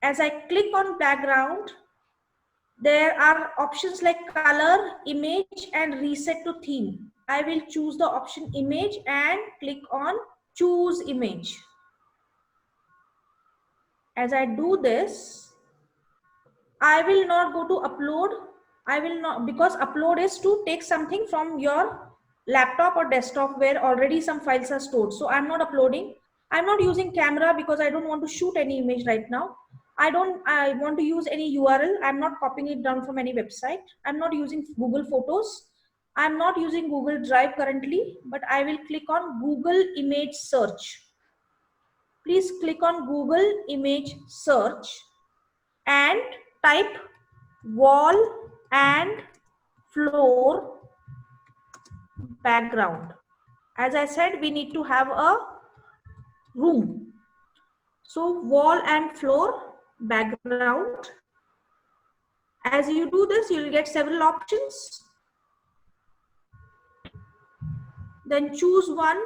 As I click on background, there are options like color, image, and reset to theme. I will choose the option image and click on choose image. As I do this, I will not go to upload. I will not, because upload is to take something from your laptop or desktop where already some files are stored. So I'm not uploading. I'm not using camera because I don't want to shoot any image right now. I want to use any URL. I'm not copying it down from any website. I'm not using Google Photos. I'm not using Google Drive currently, but I will click on Google Image Search. please click on Google image search and type wall and floor background. As I said, we need to have a room. So wall and floor background. As you do this, you will get several options. Then choose one,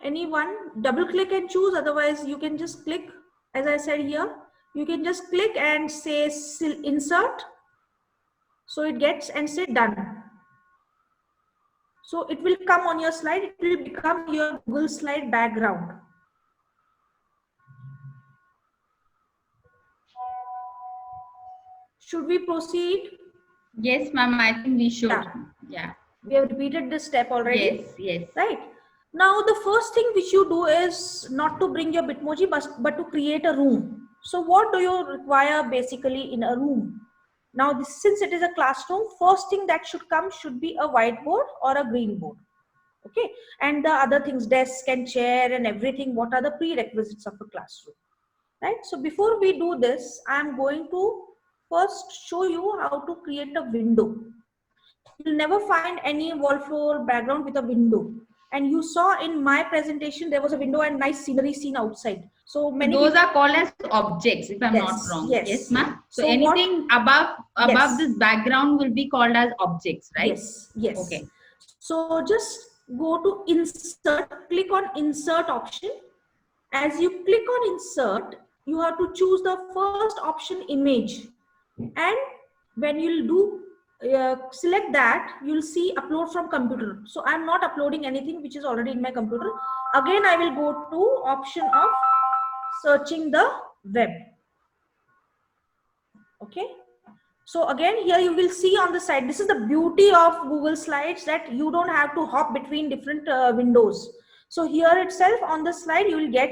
any one, double click and choose. Otherwise you can just click, as I said here, you can just click and say insert. So it gets and say done. So it will come on your slide. It will become your Google slide background. Should we proceed? Yes, ma'am, I think we should. Yeah. We have repeated this step already. Yes, yes. Right. Now, the first thing which you do is not to bring your Bitmoji, but to create a room. So what do you require basically in a room? Now, since it is a classroom, first thing that should come should be a whiteboard or a green board. Okay. And the other things, desk and chair and everything, what are the prerequisites of a classroom? Right. So before we do this, I'm going to first show you how to create a window. You'll never find any wall floor background with a window. And you saw in my presentation, there was a window and nice scenery seen outside. So many those are called as objects, if I'm not wrong. Yes, ma'am. So anything above this background will be called as objects, right? Yes, yes. Okay. So just go to insert, click on insert option. As you click on insert, you have to choose the first option, image. And when you'll do select that, you'll see upload from computer. So I'm not uploading anything which is already in my computer. Again, I will go to option of searching the web. Okay. So again, here you will see on the side, this is the beauty of Google Slides, that you don't have to hop between different windows. So here itself on the slide, you will get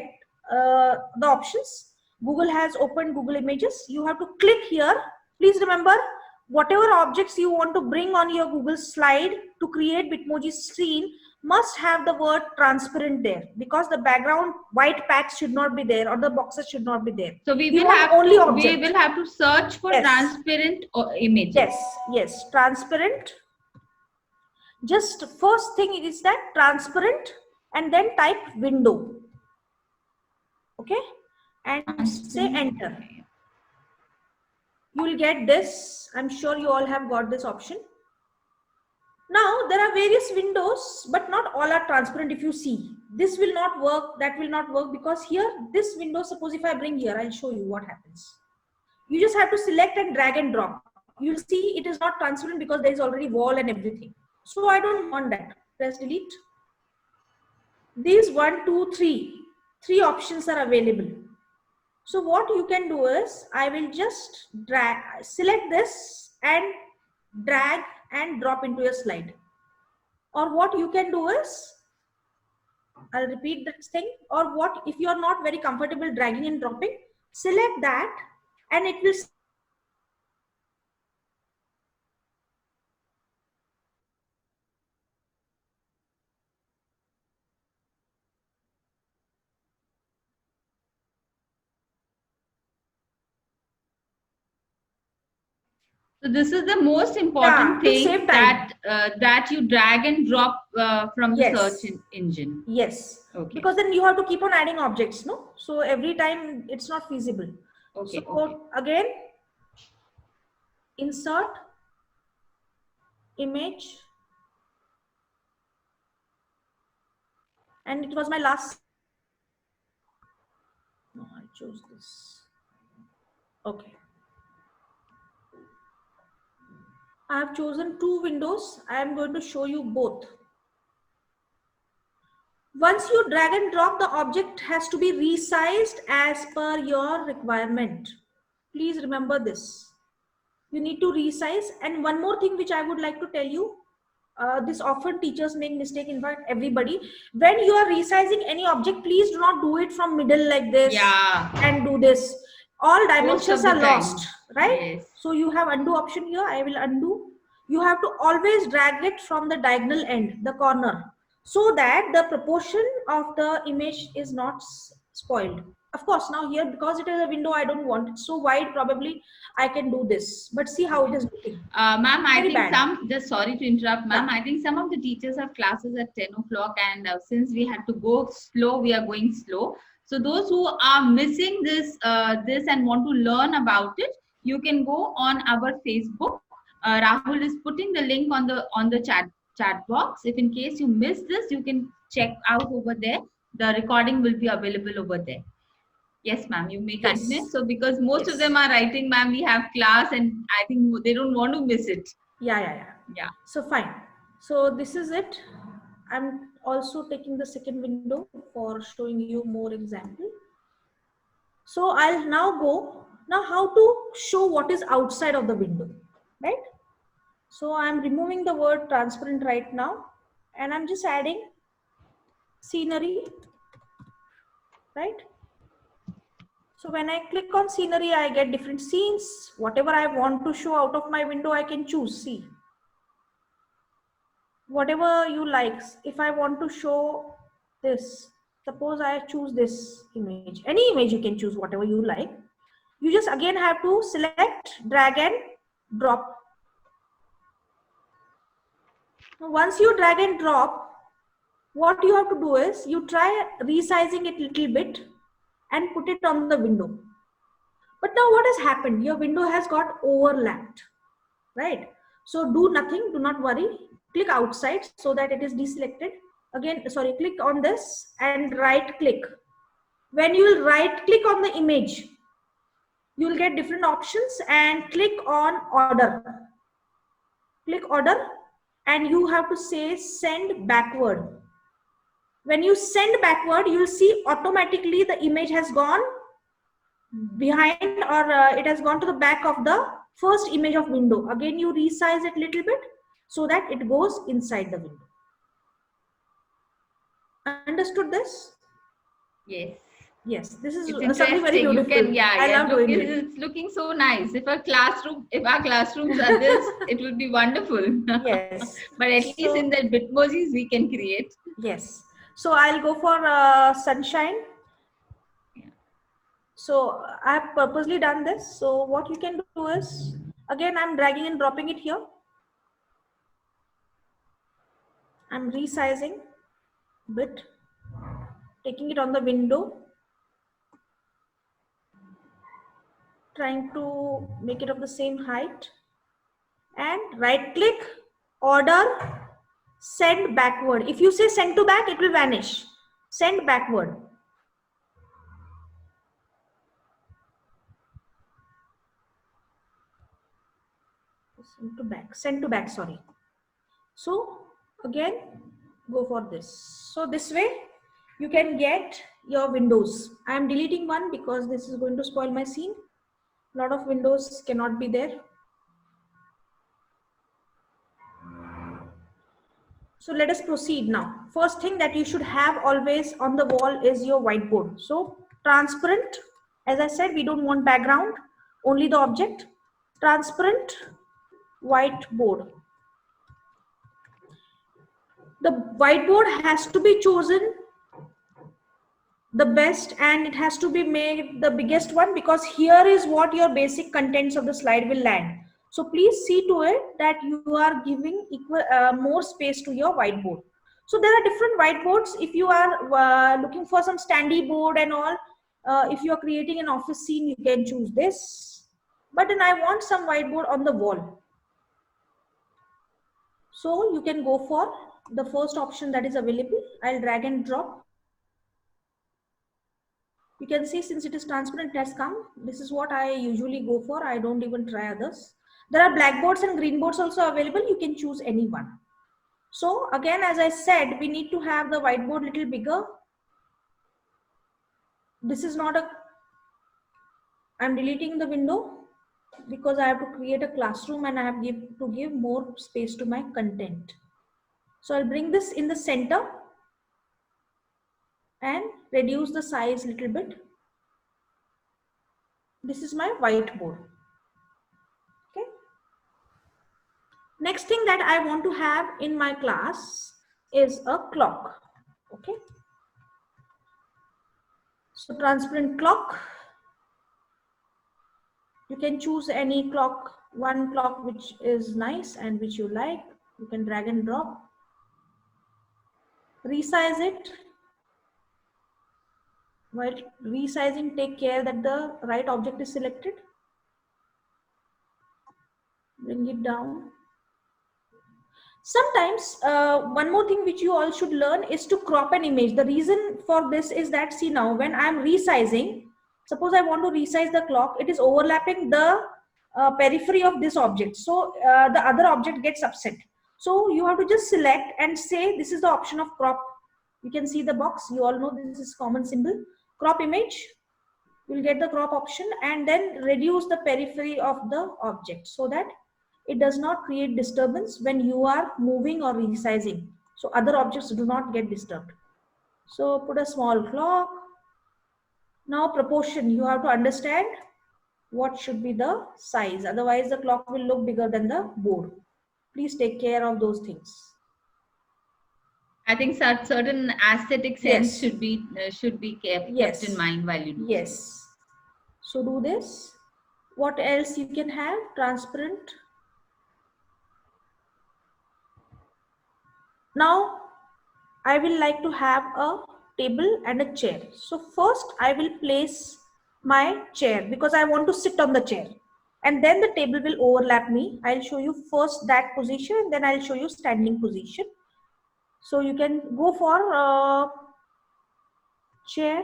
the options. Google has opened Google Images. You have to click here. Please remember, whatever objects you want to bring on your Google slide to create Bitmoji screen must have the word transparent there, because the background white packs should not be there, or the boxes should not be there. So we will have to search for transparent images. Yes, yes, transparent. Just first thing is that transparent, and then type window. Okay, and say enter. You will get this. I'm sure you all have got this option. Now there are various windows, but not all are transparent. If you see, this will not work, that will not work, because here this window, suppose if I bring here, I'll show you what happens. You just have to select and drag and drop. You'll see it is not transparent because there is already wall and everything. So I don't want that. Press delete. These 1, 2, 3 options are available. So what you can do is, I will just select this and drag and drop into your slide. Or what you can do is, I'll repeat this thing, or what if you are not very comfortable dragging and dropping, select that and it will So this is the most important thing, that you drag and drop from the search engine. Yes. Okay. Because then you have to keep on adding objects, no? So every time it's not feasible. Okay. So again, insert, image, and it was my last. No, I chose this. Okay. I have chosen 2 windows. I am going to show you both. Once you drag and drop, the object has to be resized as per your requirement. Please remember this. You need to resize. And one more thing which I would like to tell you, this often teachers make mistake, in fact everybody. When you are resizing any object, please do not do it from middle like this and do this. All dimensions are lost, right? Yes. So you have undo option here. I will undo. You have to always drag it from the diagonal end, the corner. so that the proportion of the image is not spoiled. Of course, now here, because it is a window, I don't want it so wide. Probably I can do this, but see how it is looking. Ma'am, I Very think bad. just sorry to interrupt, ma'am. Yeah. I think some of the teachers have classes at 10 o'clock, and since we had to go slow, we are going slow. So those who are missing this and want to learn about it, you can go on our Facebook. Rahul is putting the link on the chat box. If in case you miss this, you can check out over there. The recording will be available over there. Yes, ma'am, you may continue. Yes. So because most of Yes. them are writing, ma'am, we have class, and I think they don't want to miss it. Yeah. Yeah. So fine. So this is it. I'm also taking the second window for showing you more example. So I'll now go. Now how to show what is outside of the window, right? So I'm removing the word transparent right now, and I'm just adding scenery, right? So when I click on scenery, I get different scenes. Whatever I want to show out of my window, I can choose. See, whatever you like. If I want to show this, suppose I choose this image. Any image you can choose, whatever you like. You just again have to select, drag and drop. Now, once you drag and drop, what you have to do is you try resizing it a little bit and put it on the window. But now what has happened? Your window has got overlapped, right? So do nothing, do not worry. Click outside so that it is deselected. Again, sorry, click on this and right click. When you will right click on the image, you will get different options and click on order. Click order and you have to say send backward. When you send backward, you will see automatically the image has gone behind, or it has gone to the back of the first image of window. Again, you resize it a little bit so that it goes inside the window. Understood this? Yes. Yes, this is It's something very interesting. You beautiful. can, yeah, I love doing it. it's looking so nice. If our classrooms are this, it will be wonderful. Yes. But at least in the Bitmojis we can create. Yes. So I'll go for sunshine. Yeah. So I have purposely done this. So what you can do is, again, I'm dragging and dropping it here. I'm resizing a bit, taking it on the window, trying to make it of the same height, and right click, order, send backward. If you say send to back, it will vanish. Send backward. Send to back, sorry. So again, go for this. So this way you can get your windows. I am deleting one because this is going to spoil my scene. A lot of windows cannot be there. So let us proceed now. First thing that you should have always on the wall is your whiteboard. So transparent, as I said, we don't want background, only the object. Transparent whiteboard. The whiteboard has to be chosen the best, and it has to be made the biggest one, because here is what your basic contents of the slide will land. So please see to it that you are giving equal more space to your whiteboard. So there are different whiteboards. If you are looking for some standy board and all, if you are creating an office scene, you can choose this. But then I want some whiteboard on the wall. So you can go for the first option that is available. I'll drag and drop. You can see since it is transparent, it has come. This is what I usually go for. I don't even try others. There are blackboards and green boards also available. You can choose any one. So again, as I said, we need to have the whiteboard little bigger. This is not a, I'm deleting the window because I have to create a classroom and I have to give more space to my content. So I'll bring this in the center and reduce the size a little bit. This is my whiteboard. Okay. Next thing that I want to have in my class is a clock. Okay. So transparent clock. You can choose any clock, one clock which is nice and which you like. You can drag and drop. Resize it. While resizing, take care that the right object is selected. Bring it down. Sometimes one more thing which you all should learn is to crop an image. The reason for this is that, see, now when I'm resizing, suppose I want to resize the clock, it is overlapping the periphery of this object, so the other object gets upset. So you have to just select and say this is the option of crop. You can see the box, you all know this is common symbol, crop image. You'll get the crop option and then reduce the periphery of the object so that it does not create disturbance when you are moving or resizing. So other objects do not get disturbed. So put a small clock. Now proportion, you have to understand what should be the size. Otherwise the clock will look bigger than the board. Please take care of those things. I think certain aesthetic sense Yes. should be kept Yes. in mind while you do. Yes. So do this. What else you can have? Transparent. Now I will like to have a table and a chair. So first I will place my chair because I want to sit on the chair, and then the table will overlap me. I'll show you first that position and then I'll show you standing position. So you can go for chair.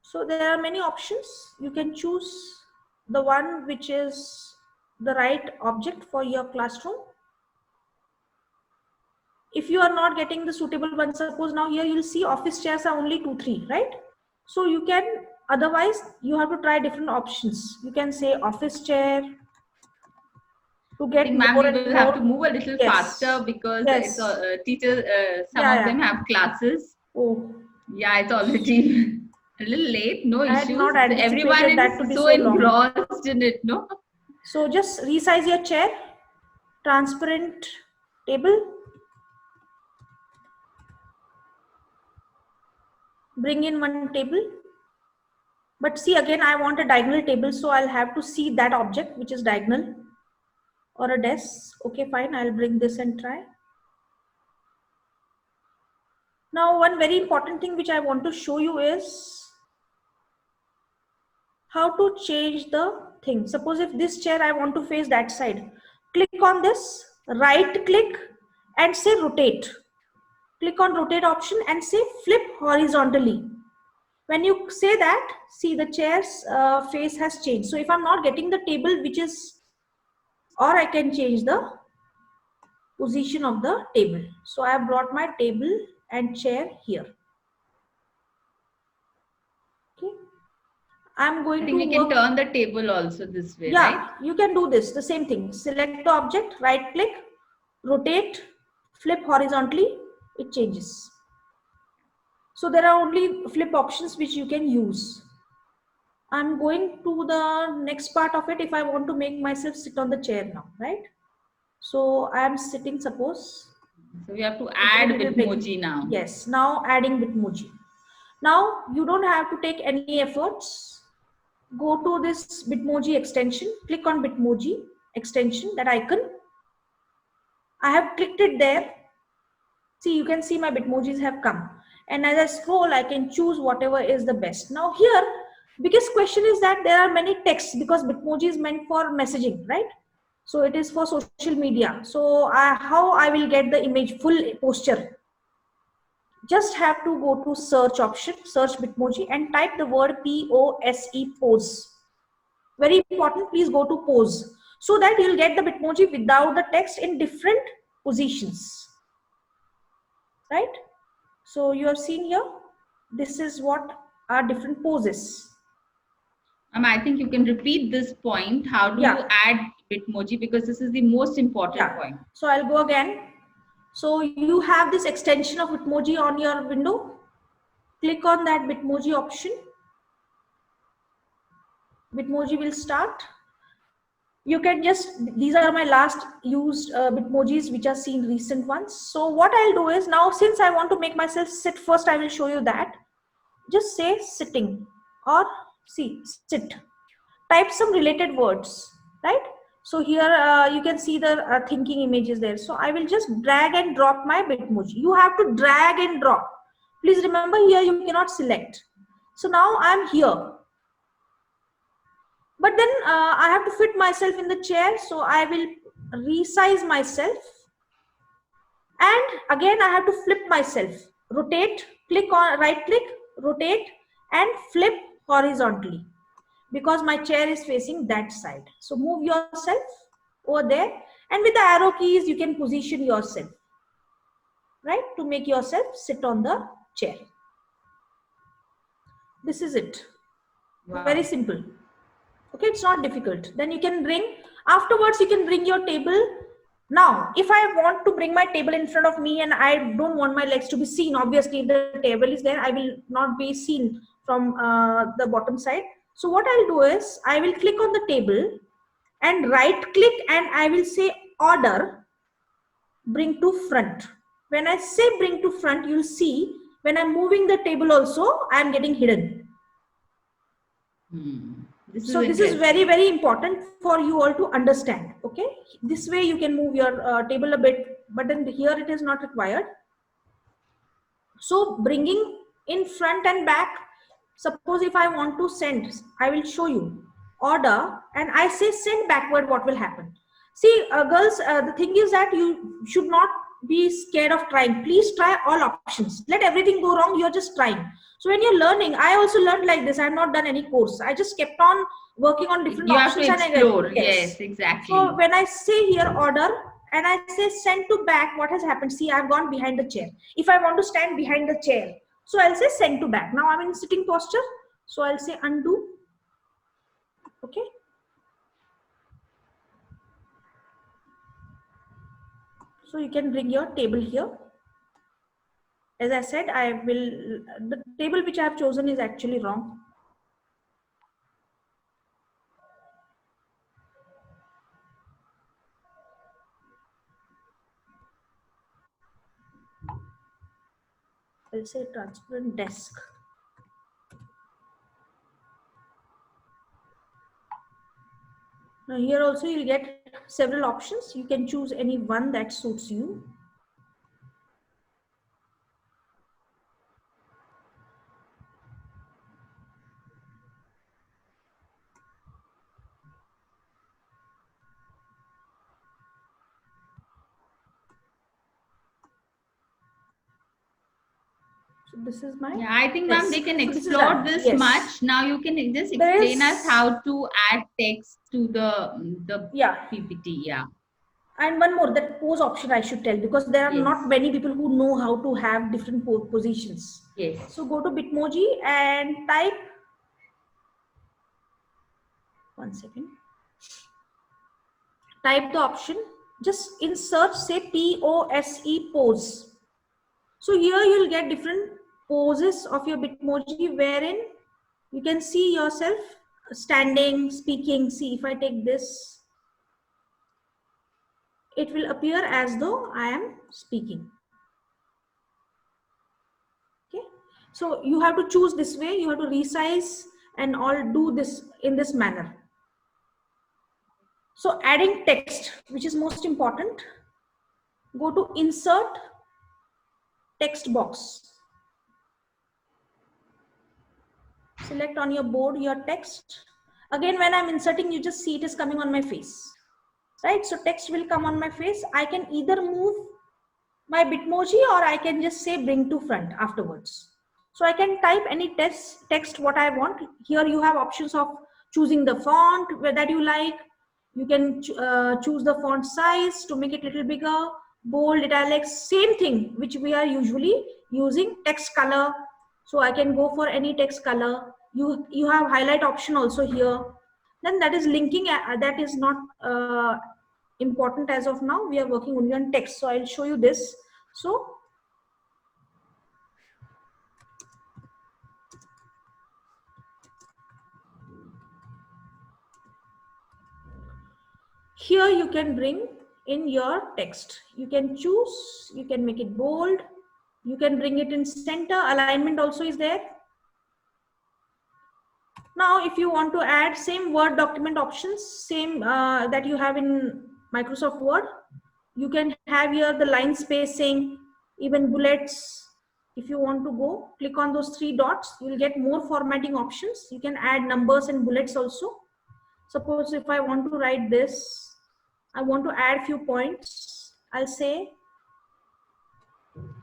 So there are many options. You can choose the one which is the right object for your classroom. If you are not getting the suitable one, suppose now here you'll see office chairs are only 2-3, right? So you can, otherwise you have to try different options. You can say office chair to get Ma'am, more we and will more. have to move a little Yes. faster because Yes. it's teachers, some Yeah, of yeah. them have classes. Oh, Yeah, it's already a little late. No I had issues. not anticipated Everyone that to is be so so long. engrossed in it, no? So just resize your chair. Transparent table. Bring in one table. But see, again, I want a diagonal table, so I'll have to see that object which is diagonal, or a desk. Okay, fine. I'll bring this and try. Now, one very important thing which I want to show you is how to change the thing. Suppose if this chair I want to face that side, click on this, right click and say rotate. Click on rotate option and say flip horizontally. When you say that, see the chair's face has changed. So if I'm not getting the table which is, or I can change the position of the table. So I have brought my table and chair here. Okay. I'm going I think to we can turn the table also this way, yeah, right? you can do this, the same thing. Select the object, right click, rotate, flip horizontally, it changes. So there are only flip options which you can use. I'm going to the next part of it if I want to make myself sit on the chair now, right? So I am sitting, suppose. So we have to add little big. Bitmoji now. Yes, now adding Bitmoji. Now you don't have to take any efforts. Go to this Bitmoji extension, click on Bitmoji extension, that icon. I have clicked it there. See, you can see my Bitmojis have come. And as I scroll, I can choose whatever is the best. Now here, biggest question is that there are many texts because Bitmoji is meant for messaging, right? So it is for social media. So how I will get the image full posture? Just have to go to search option, search Bitmoji and type the word P-O-S-E, pose. Very important, please go to pose so that you'll get the Bitmoji without the text in different positions, right? So you have seen here, this is what are different poses. I think you can repeat this point. How do you add Bitmoji? Because this is the most important point. So I'll go again. So you have this extension of Bitmoji on your window. Click on that Bitmoji option. Bitmoji will start. You can just, these are my last used Bitmojis, which are seen recent ones. So what I'll do is, now since I want to make myself sit first, I will show you that. Just say sitting or see sit. Type some related words, right? So here you can see the thinking images there. So I will just drag and drop my Bitmoji. You have to drag and drop. Please remember, here you cannot select. So now I'm here. But then I have to fit myself in the chair. So I will resize myself. And again, I have to flip myself. Rotate, click on right click, rotate and flip horizontally, because my chair is facing that side. So move yourself over there, and with the arrow keys, you can position yourself, right, to make yourself sit on the chair. This is it. Wow. Very simple. Okay, it's not difficult. Then you can bring, afterwards you can bring your table. Now, if I want to bring my table in front of me and I don't want my legs to be seen, obviously if the table is there, I will not be seen from the bottom side. So what I'll do is, I will click on the table and right click, and I will say order, bring to front. When I say bring to front, you'll see when I'm moving the table also, I'm getting hidden. This So this is very, very important for you all to understand. Okay, this way you can move your table a bit, but then here it is not required. So bringing in front and back, suppose if I want to send, I will show you order and I say send backward, what will happen? See, girls, the thing is that you should not be scared of trying. Please try all options. Let everything go wrong, you're just trying. So when you're learning, I also learned like this. I have not done any course. I just kept on working on different you options. have to explore. Yes, exactly. So when I say here order and I say send to back, what has happened? See, I've gone behind the chair. If I want to stand behind the chair, so I'll say send to back. Now I'm in sitting posture. So I'll say undo. Okay. So you can bring your table here. As I said, the table which I have chosen is actually wrong. I'll say transparent desk. Now here also you'll get several options. You can choose any one that suits you. So this is my. Yeah, I think, ma'am, they can explore this yes. much. Now you can just explain us how to add text to the PPT. Yeah. And one more, that pose option I should tell, because there are not many people who know how to have different positions. Yes. So go to Bitmoji and type, one second, type the option, just in search say POSE, pose. So here you'll get different poses of your Bitmoji, wherein you can see yourself standing, speaking. See, if I take this, it will appear as though I am speaking. Okay, so you have to choose this way. You have to resize and all do this in this manner. So adding text, which is most important, go to insert text box. Select on your board your text. Again, when I'm inserting, you just see it is coming on my face, right? So text will come on my face. I can either move my Bitmoji or I can just say bring to front afterwards. So I can type any text what I want. Here you have options of choosing the font that you like. You can choose the font size to make it a little bigger, bold, italics, same thing which we are usually using. Text color, so I can go for any text color. You have highlight option also here. Then that is linking, that is not important as of now. We are working only on text, so I'll show you this. So Here you can bring in your text. You can choose, you can make it bold, you can bring it in center, alignment also is there. Now, if you want to add same Word document options, same that you have in Microsoft Word, you can have here the line spacing, even bullets. If you want to go, click on those 3 dots, you will get more formatting options. You can add numbers and bullets also. Suppose if I want to write this, I want to add few points. I'll say,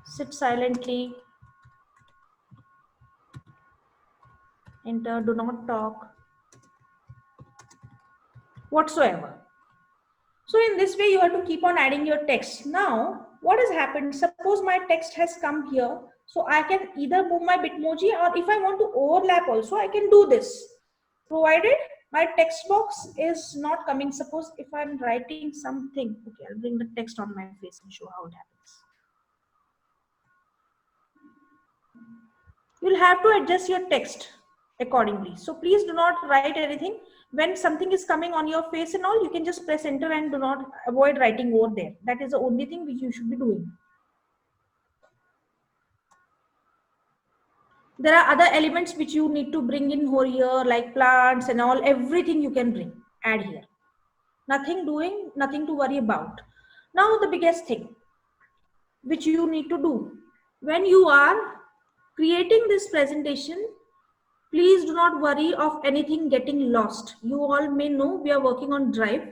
sit silently, enter, do not talk, whatsoever. So in this way, you have to keep on adding your text. Now, what has happened? Suppose my text has come here. So I can either move my Bitmoji, or if I want to overlap also, I can do this. Provided my text box is not coming. Suppose if I'm writing something, okay, I'll bring the text on my face and show how it happens. You'll have to adjust your text accordingly. So please do not write anything. When something is coming on your face and all, you can just press enter and do not avoid writing over there. That is the only thing which you should be doing. There are other elements which you need to bring in over here, like plants and all, everything you can bring, add here. Nothing doing, nothing to worry about. Now the biggest thing which you need to do when you are creating this presentation, please do not worry of anything getting lost. You all may know we are working on Drive.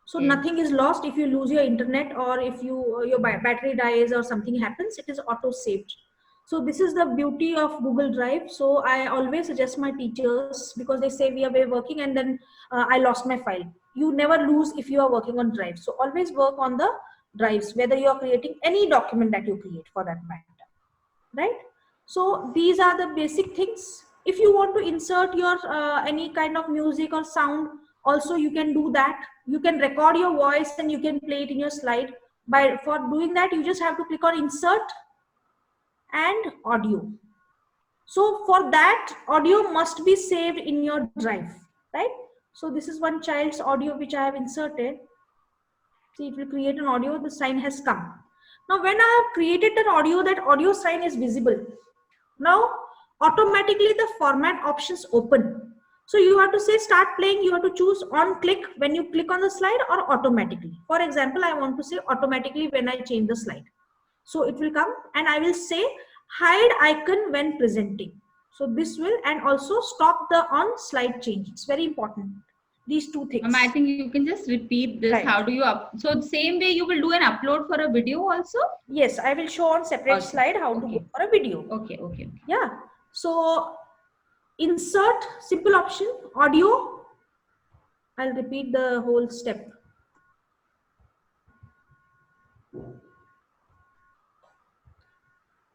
So nothing is lost. If you lose your internet or if your battery dies or something happens, it is auto saved. So this is the beauty of Google Drive. So I always suggest my teachers, because they say we are working and then I lost my file. You never lose if you are working on Drive. So always work on the drives, whether you are creating any document that you create for that matter, right? So these are the basic things. If you want to insert your any kind of music or sound, also you can do that. You can record your voice and you can play it in your slide. For doing that, you just have to click on insert and audio. So for that, audio must be saved in your Drive, right? So this is one child's audio which I have inserted. See, it will create an audio. The sign has come. Now when I have created that audio sign is visible. Now automatically the format options open. So you have to say start playing. You have to choose on click when you click on the slide, or automatically. For example, I want to say automatically when I change the slide. So it will come, and I will say hide icon when presenting. So this will, and also stop the on slide change. It's very important. These two things. I think you can just repeat this. Right. How do you so the same way you will do an upload for a video also? Yes, I will show on separate slide how to go for a video. Okay. Yeah. So insert, simple option, audio. I'll repeat the whole step.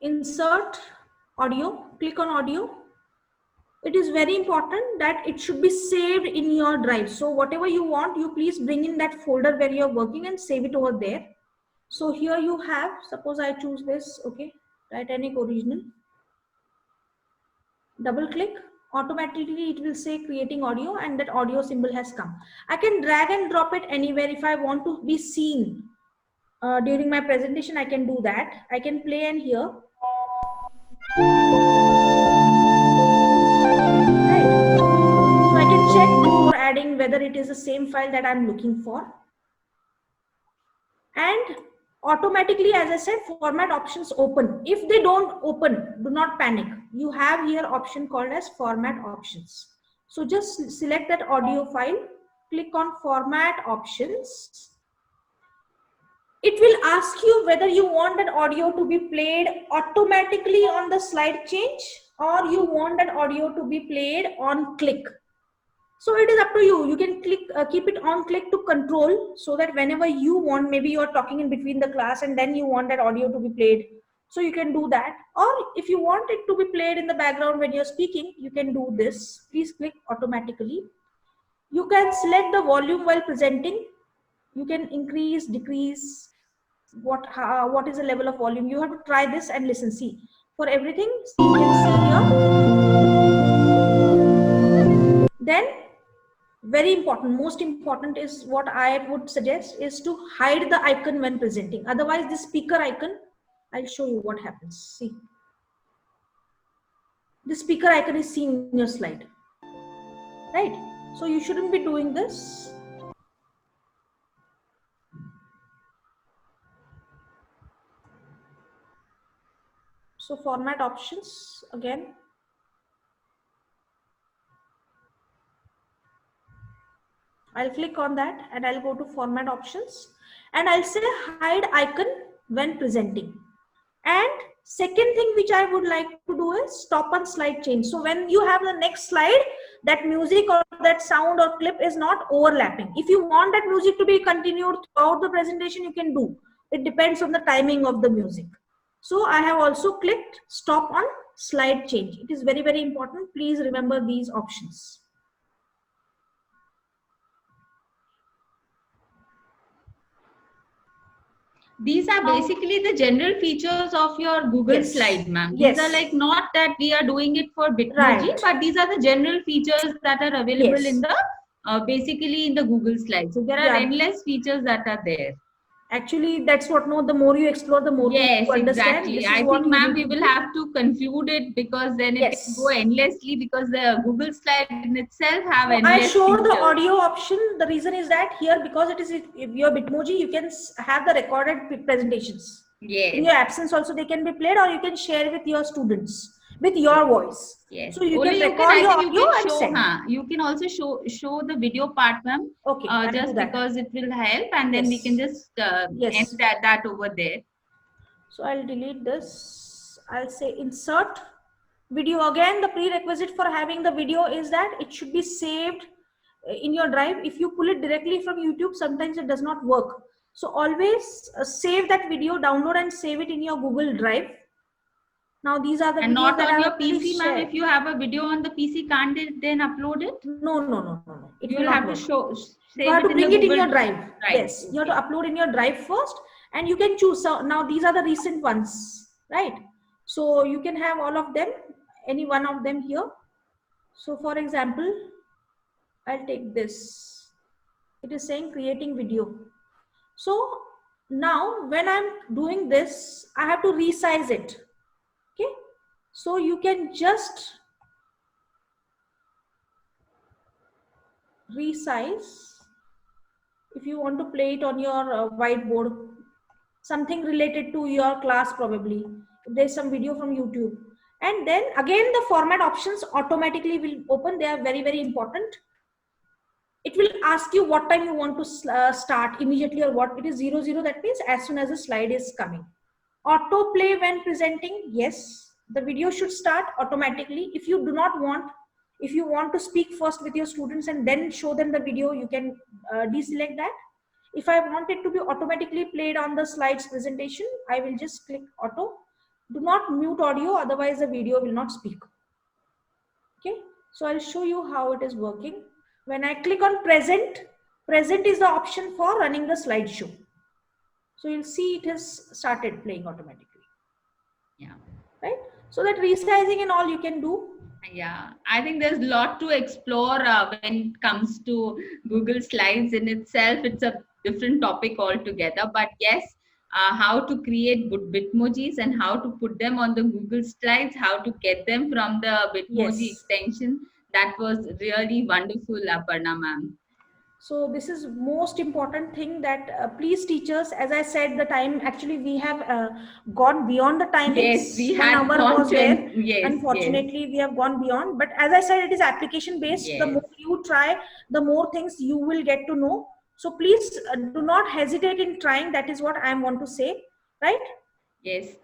Insert audio, click on audio. It is very important that it should be saved in your Drive. So whatever you want, you please bring in that folder where you're working and save it over there. So here you have, suppose I choose this, okay, Titanic original. Double click, automatically it will say creating audio, and that audio symbol has come. I can drag and drop it anywhere. If I want to be seen during my presentation, I can do that. I can play and hear. Check before adding whether it is the same file that I'm looking for. And automatically, as I said, format options open. If they don't open, do not panic. You have here option called as format options. So just select that audio file, click on format options. It will ask you whether you want that audio to be played automatically on the slide change, or you want that audio to be played on click. So it is up to you. You can click, keep it on click to control, so that whenever you want, maybe you are talking in between the class and then you want that audio to be played. So you can do that. Or if you want it to be played in the background when you're speaking, you can do this. Please click automatically. You can select the volume while presenting. You can increase, decrease, what is the level of volume. You have to try this and listen. See, for everything, you can see here. Then very important, most important is what I would suggest is to hide the icon when presenting. Otherwise, the speaker icon, I'll show you what happens. See, the speaker icon is seen in your slide, right? So you shouldn't be doing this. So format options again. I'll click on that and I'll go to format options and I'll say hide icon when presenting. And second thing which I would like to do is stop on slide change. So when you have the next slide, that music or that sound or clip is not overlapping. If you want that music to be continued throughout the presentation, you can do. It depends on the timing of the music. So I have also clicked stop on slide change. It is very, very important. Please remember these options. These are basically the general features of your Google Yes. slide, ma'am. Yes. These are like not that we are doing it for Bitmoji, Right. but these are the general features that are available Yes. in the basically in the Google slide. So there are Yeah. endless features that are there. Actually, that's what the more you explore, the more Yes, you understand. exactly. This is I what think, you ma'am, need we to will do. have to conclude it because then it Yes. can go endlessly because the Google slide in itself have I endless showed the features. audio option. The reason is that here, because it is if your Bitmoji, you can have the recorded presentations. Yes. In your absence also they can be played, or you can share with your students with your voice. Yes. So you Only can you record your I audio think you can and show, send. you can also show the video part, ma'am. Okay, I'll do Just that. because it will help, and then we Yes. can just Yes. end that over there. So I'll delete this. I'll say insert video. Again, the prerequisite for having the video is that it should be saved in your drive. If you pull it directly from YouTube, sometimes it does not work. So always save that video, download and save it in your Google Drive. Now these are the And videos not that on I your already PC, ma'am. shared. If you have a video on the PC, can't it then upload it? No. It You will will not have to work. save You have it to in bring the it in Google your drive. Drive. Yes, you have to upload in your drive first, and you can choose. So now these are the recent ones, right? So you can have all of them, any one of them here. So for example, I'll take this. It is saying creating video. So now when I'm doing this, I have to resize it. Okay. So you can just resize if you want to play it on your whiteboard, something related to your class probably. If there's some video from YouTube. And then again the format options automatically will open. They are very, very important. It will ask you what time you want to start immediately or what. It is 00. That means as soon as the slide is coming. Auto play when presenting. Yes, the video should start automatically. If you do not want, if you want to speak first with your students and then show them the video, you can deselect that. If I want it to be automatically played on the slides presentation, I will just click auto. Do not mute audio, otherwise the video will not speak. Okay, so I'll show you how it is working. When I click on present, present is the option for running the slideshow. So you'll see it has started playing automatically. Yeah. Right. So that resizing and all you can do. Yeah, I think there's a lot to explore when it comes to Google Slides in itself. It's a different topic altogether. But yes, how to create Bitmojis and how to put them on the Google Slides, how to get them from the Bitmoji extension. That was really wonderful, Aparna ma'am. So this is most important thing that please teachers, as I said, the time actually we have gone beyond the timings. Yes, we had was there. Yes, unfortunately, we have gone beyond. But as I said, it is application based. Yes. The more you try, the more things you will get to know. So please do not hesitate in trying. That is what I want to say, right? Yes.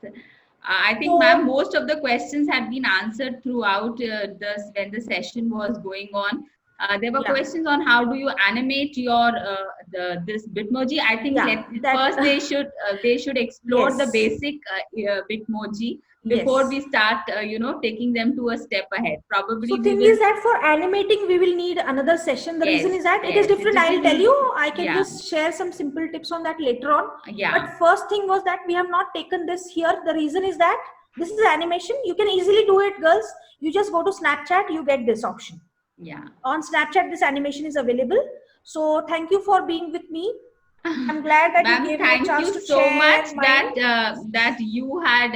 I think, ma'am, most of the questions had been answered throughout when the session was going on. There were questions on how do you animate your this Bitmoji. I think first they should explore the basic Bitmoji before we start taking them to a step ahead. Probably. So thing is that for animating we will need another session. The reason is that it is different. I'll tell you. I can just share some simple tips on that later on. Yeah. But first thing was that we have not taken this here. The reason is that this is animation. You can easily do it, girls. You just go to Snapchat. You get this option. Yeah. On Snapchat, this animation is available. So thank you for being with me. I'm glad that you Ma'am, gave me a thank chance you to so share much mine. that you had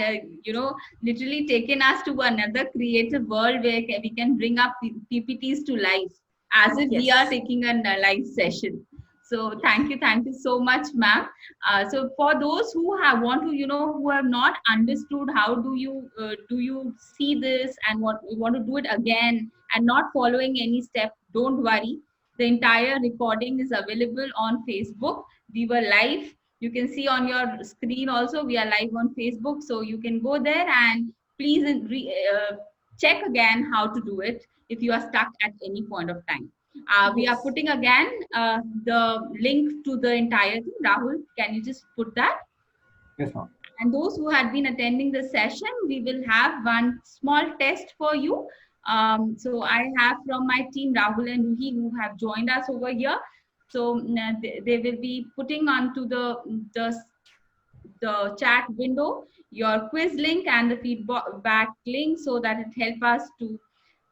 literally taken us to another creative world where we can bring up PPTs to life as if we are Yes. taking a live session. So thank you so much, ma'am. So for those who want to who have not understood how do you see this and what you want to do it again and not following any step, don't worry. The entire recording is available on Facebook. We were live. You can see on your screen also we are live on Facebook, so you can go there and please check again how to do it if you are stuck at any point of time. We are Yes. putting again the link to the entire thing. Rahul, can you just put that? Yes, ma'am. And those who had been attending the session, we will have one small test for you. So I have from my team Rahul and Ruhi who have joined us over here. So they will be putting onto the chat window your quiz link and the feedback link so that it helps us to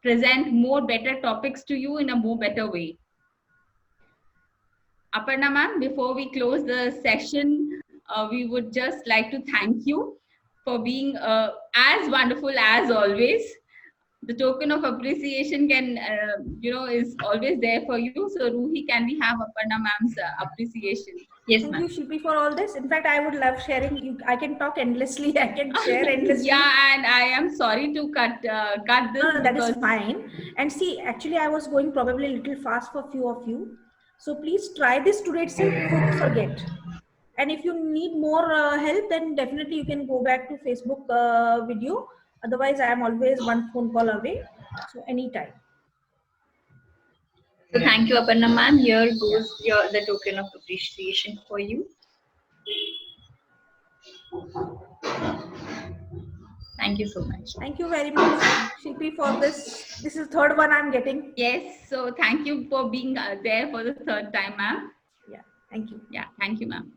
present more better topics to you in a more better way. Aparna ma'am, before we close the session, we would just like to thank you for being as wonderful as always. The token of appreciation can, is always there for you. So Ruhi, can we have Aparna ma'am's appreciation? Yes, Thank ma'am. you, Shilpi, for all this. In fact, I would love sharing. I can talk endlessly. I can share endlessly. Yeah, and I am sorry to cut this No, that is because fine. And see, actually, I was going probably a little fast for few of you. So please try this today itself before you forget. And if you need more help, then definitely you can go back to Facebook video. Otherwise, I am always one phone call away. So anytime. So thank you, Aparna ma'am. Here goes the token of appreciation for you. Thank you so much. Thank you very much, Shilpi, for this. This is third one I'm getting. yes, so thank you for being there for the third time, ma'am. Yeah, thank you. Yeah, thank you, ma'am.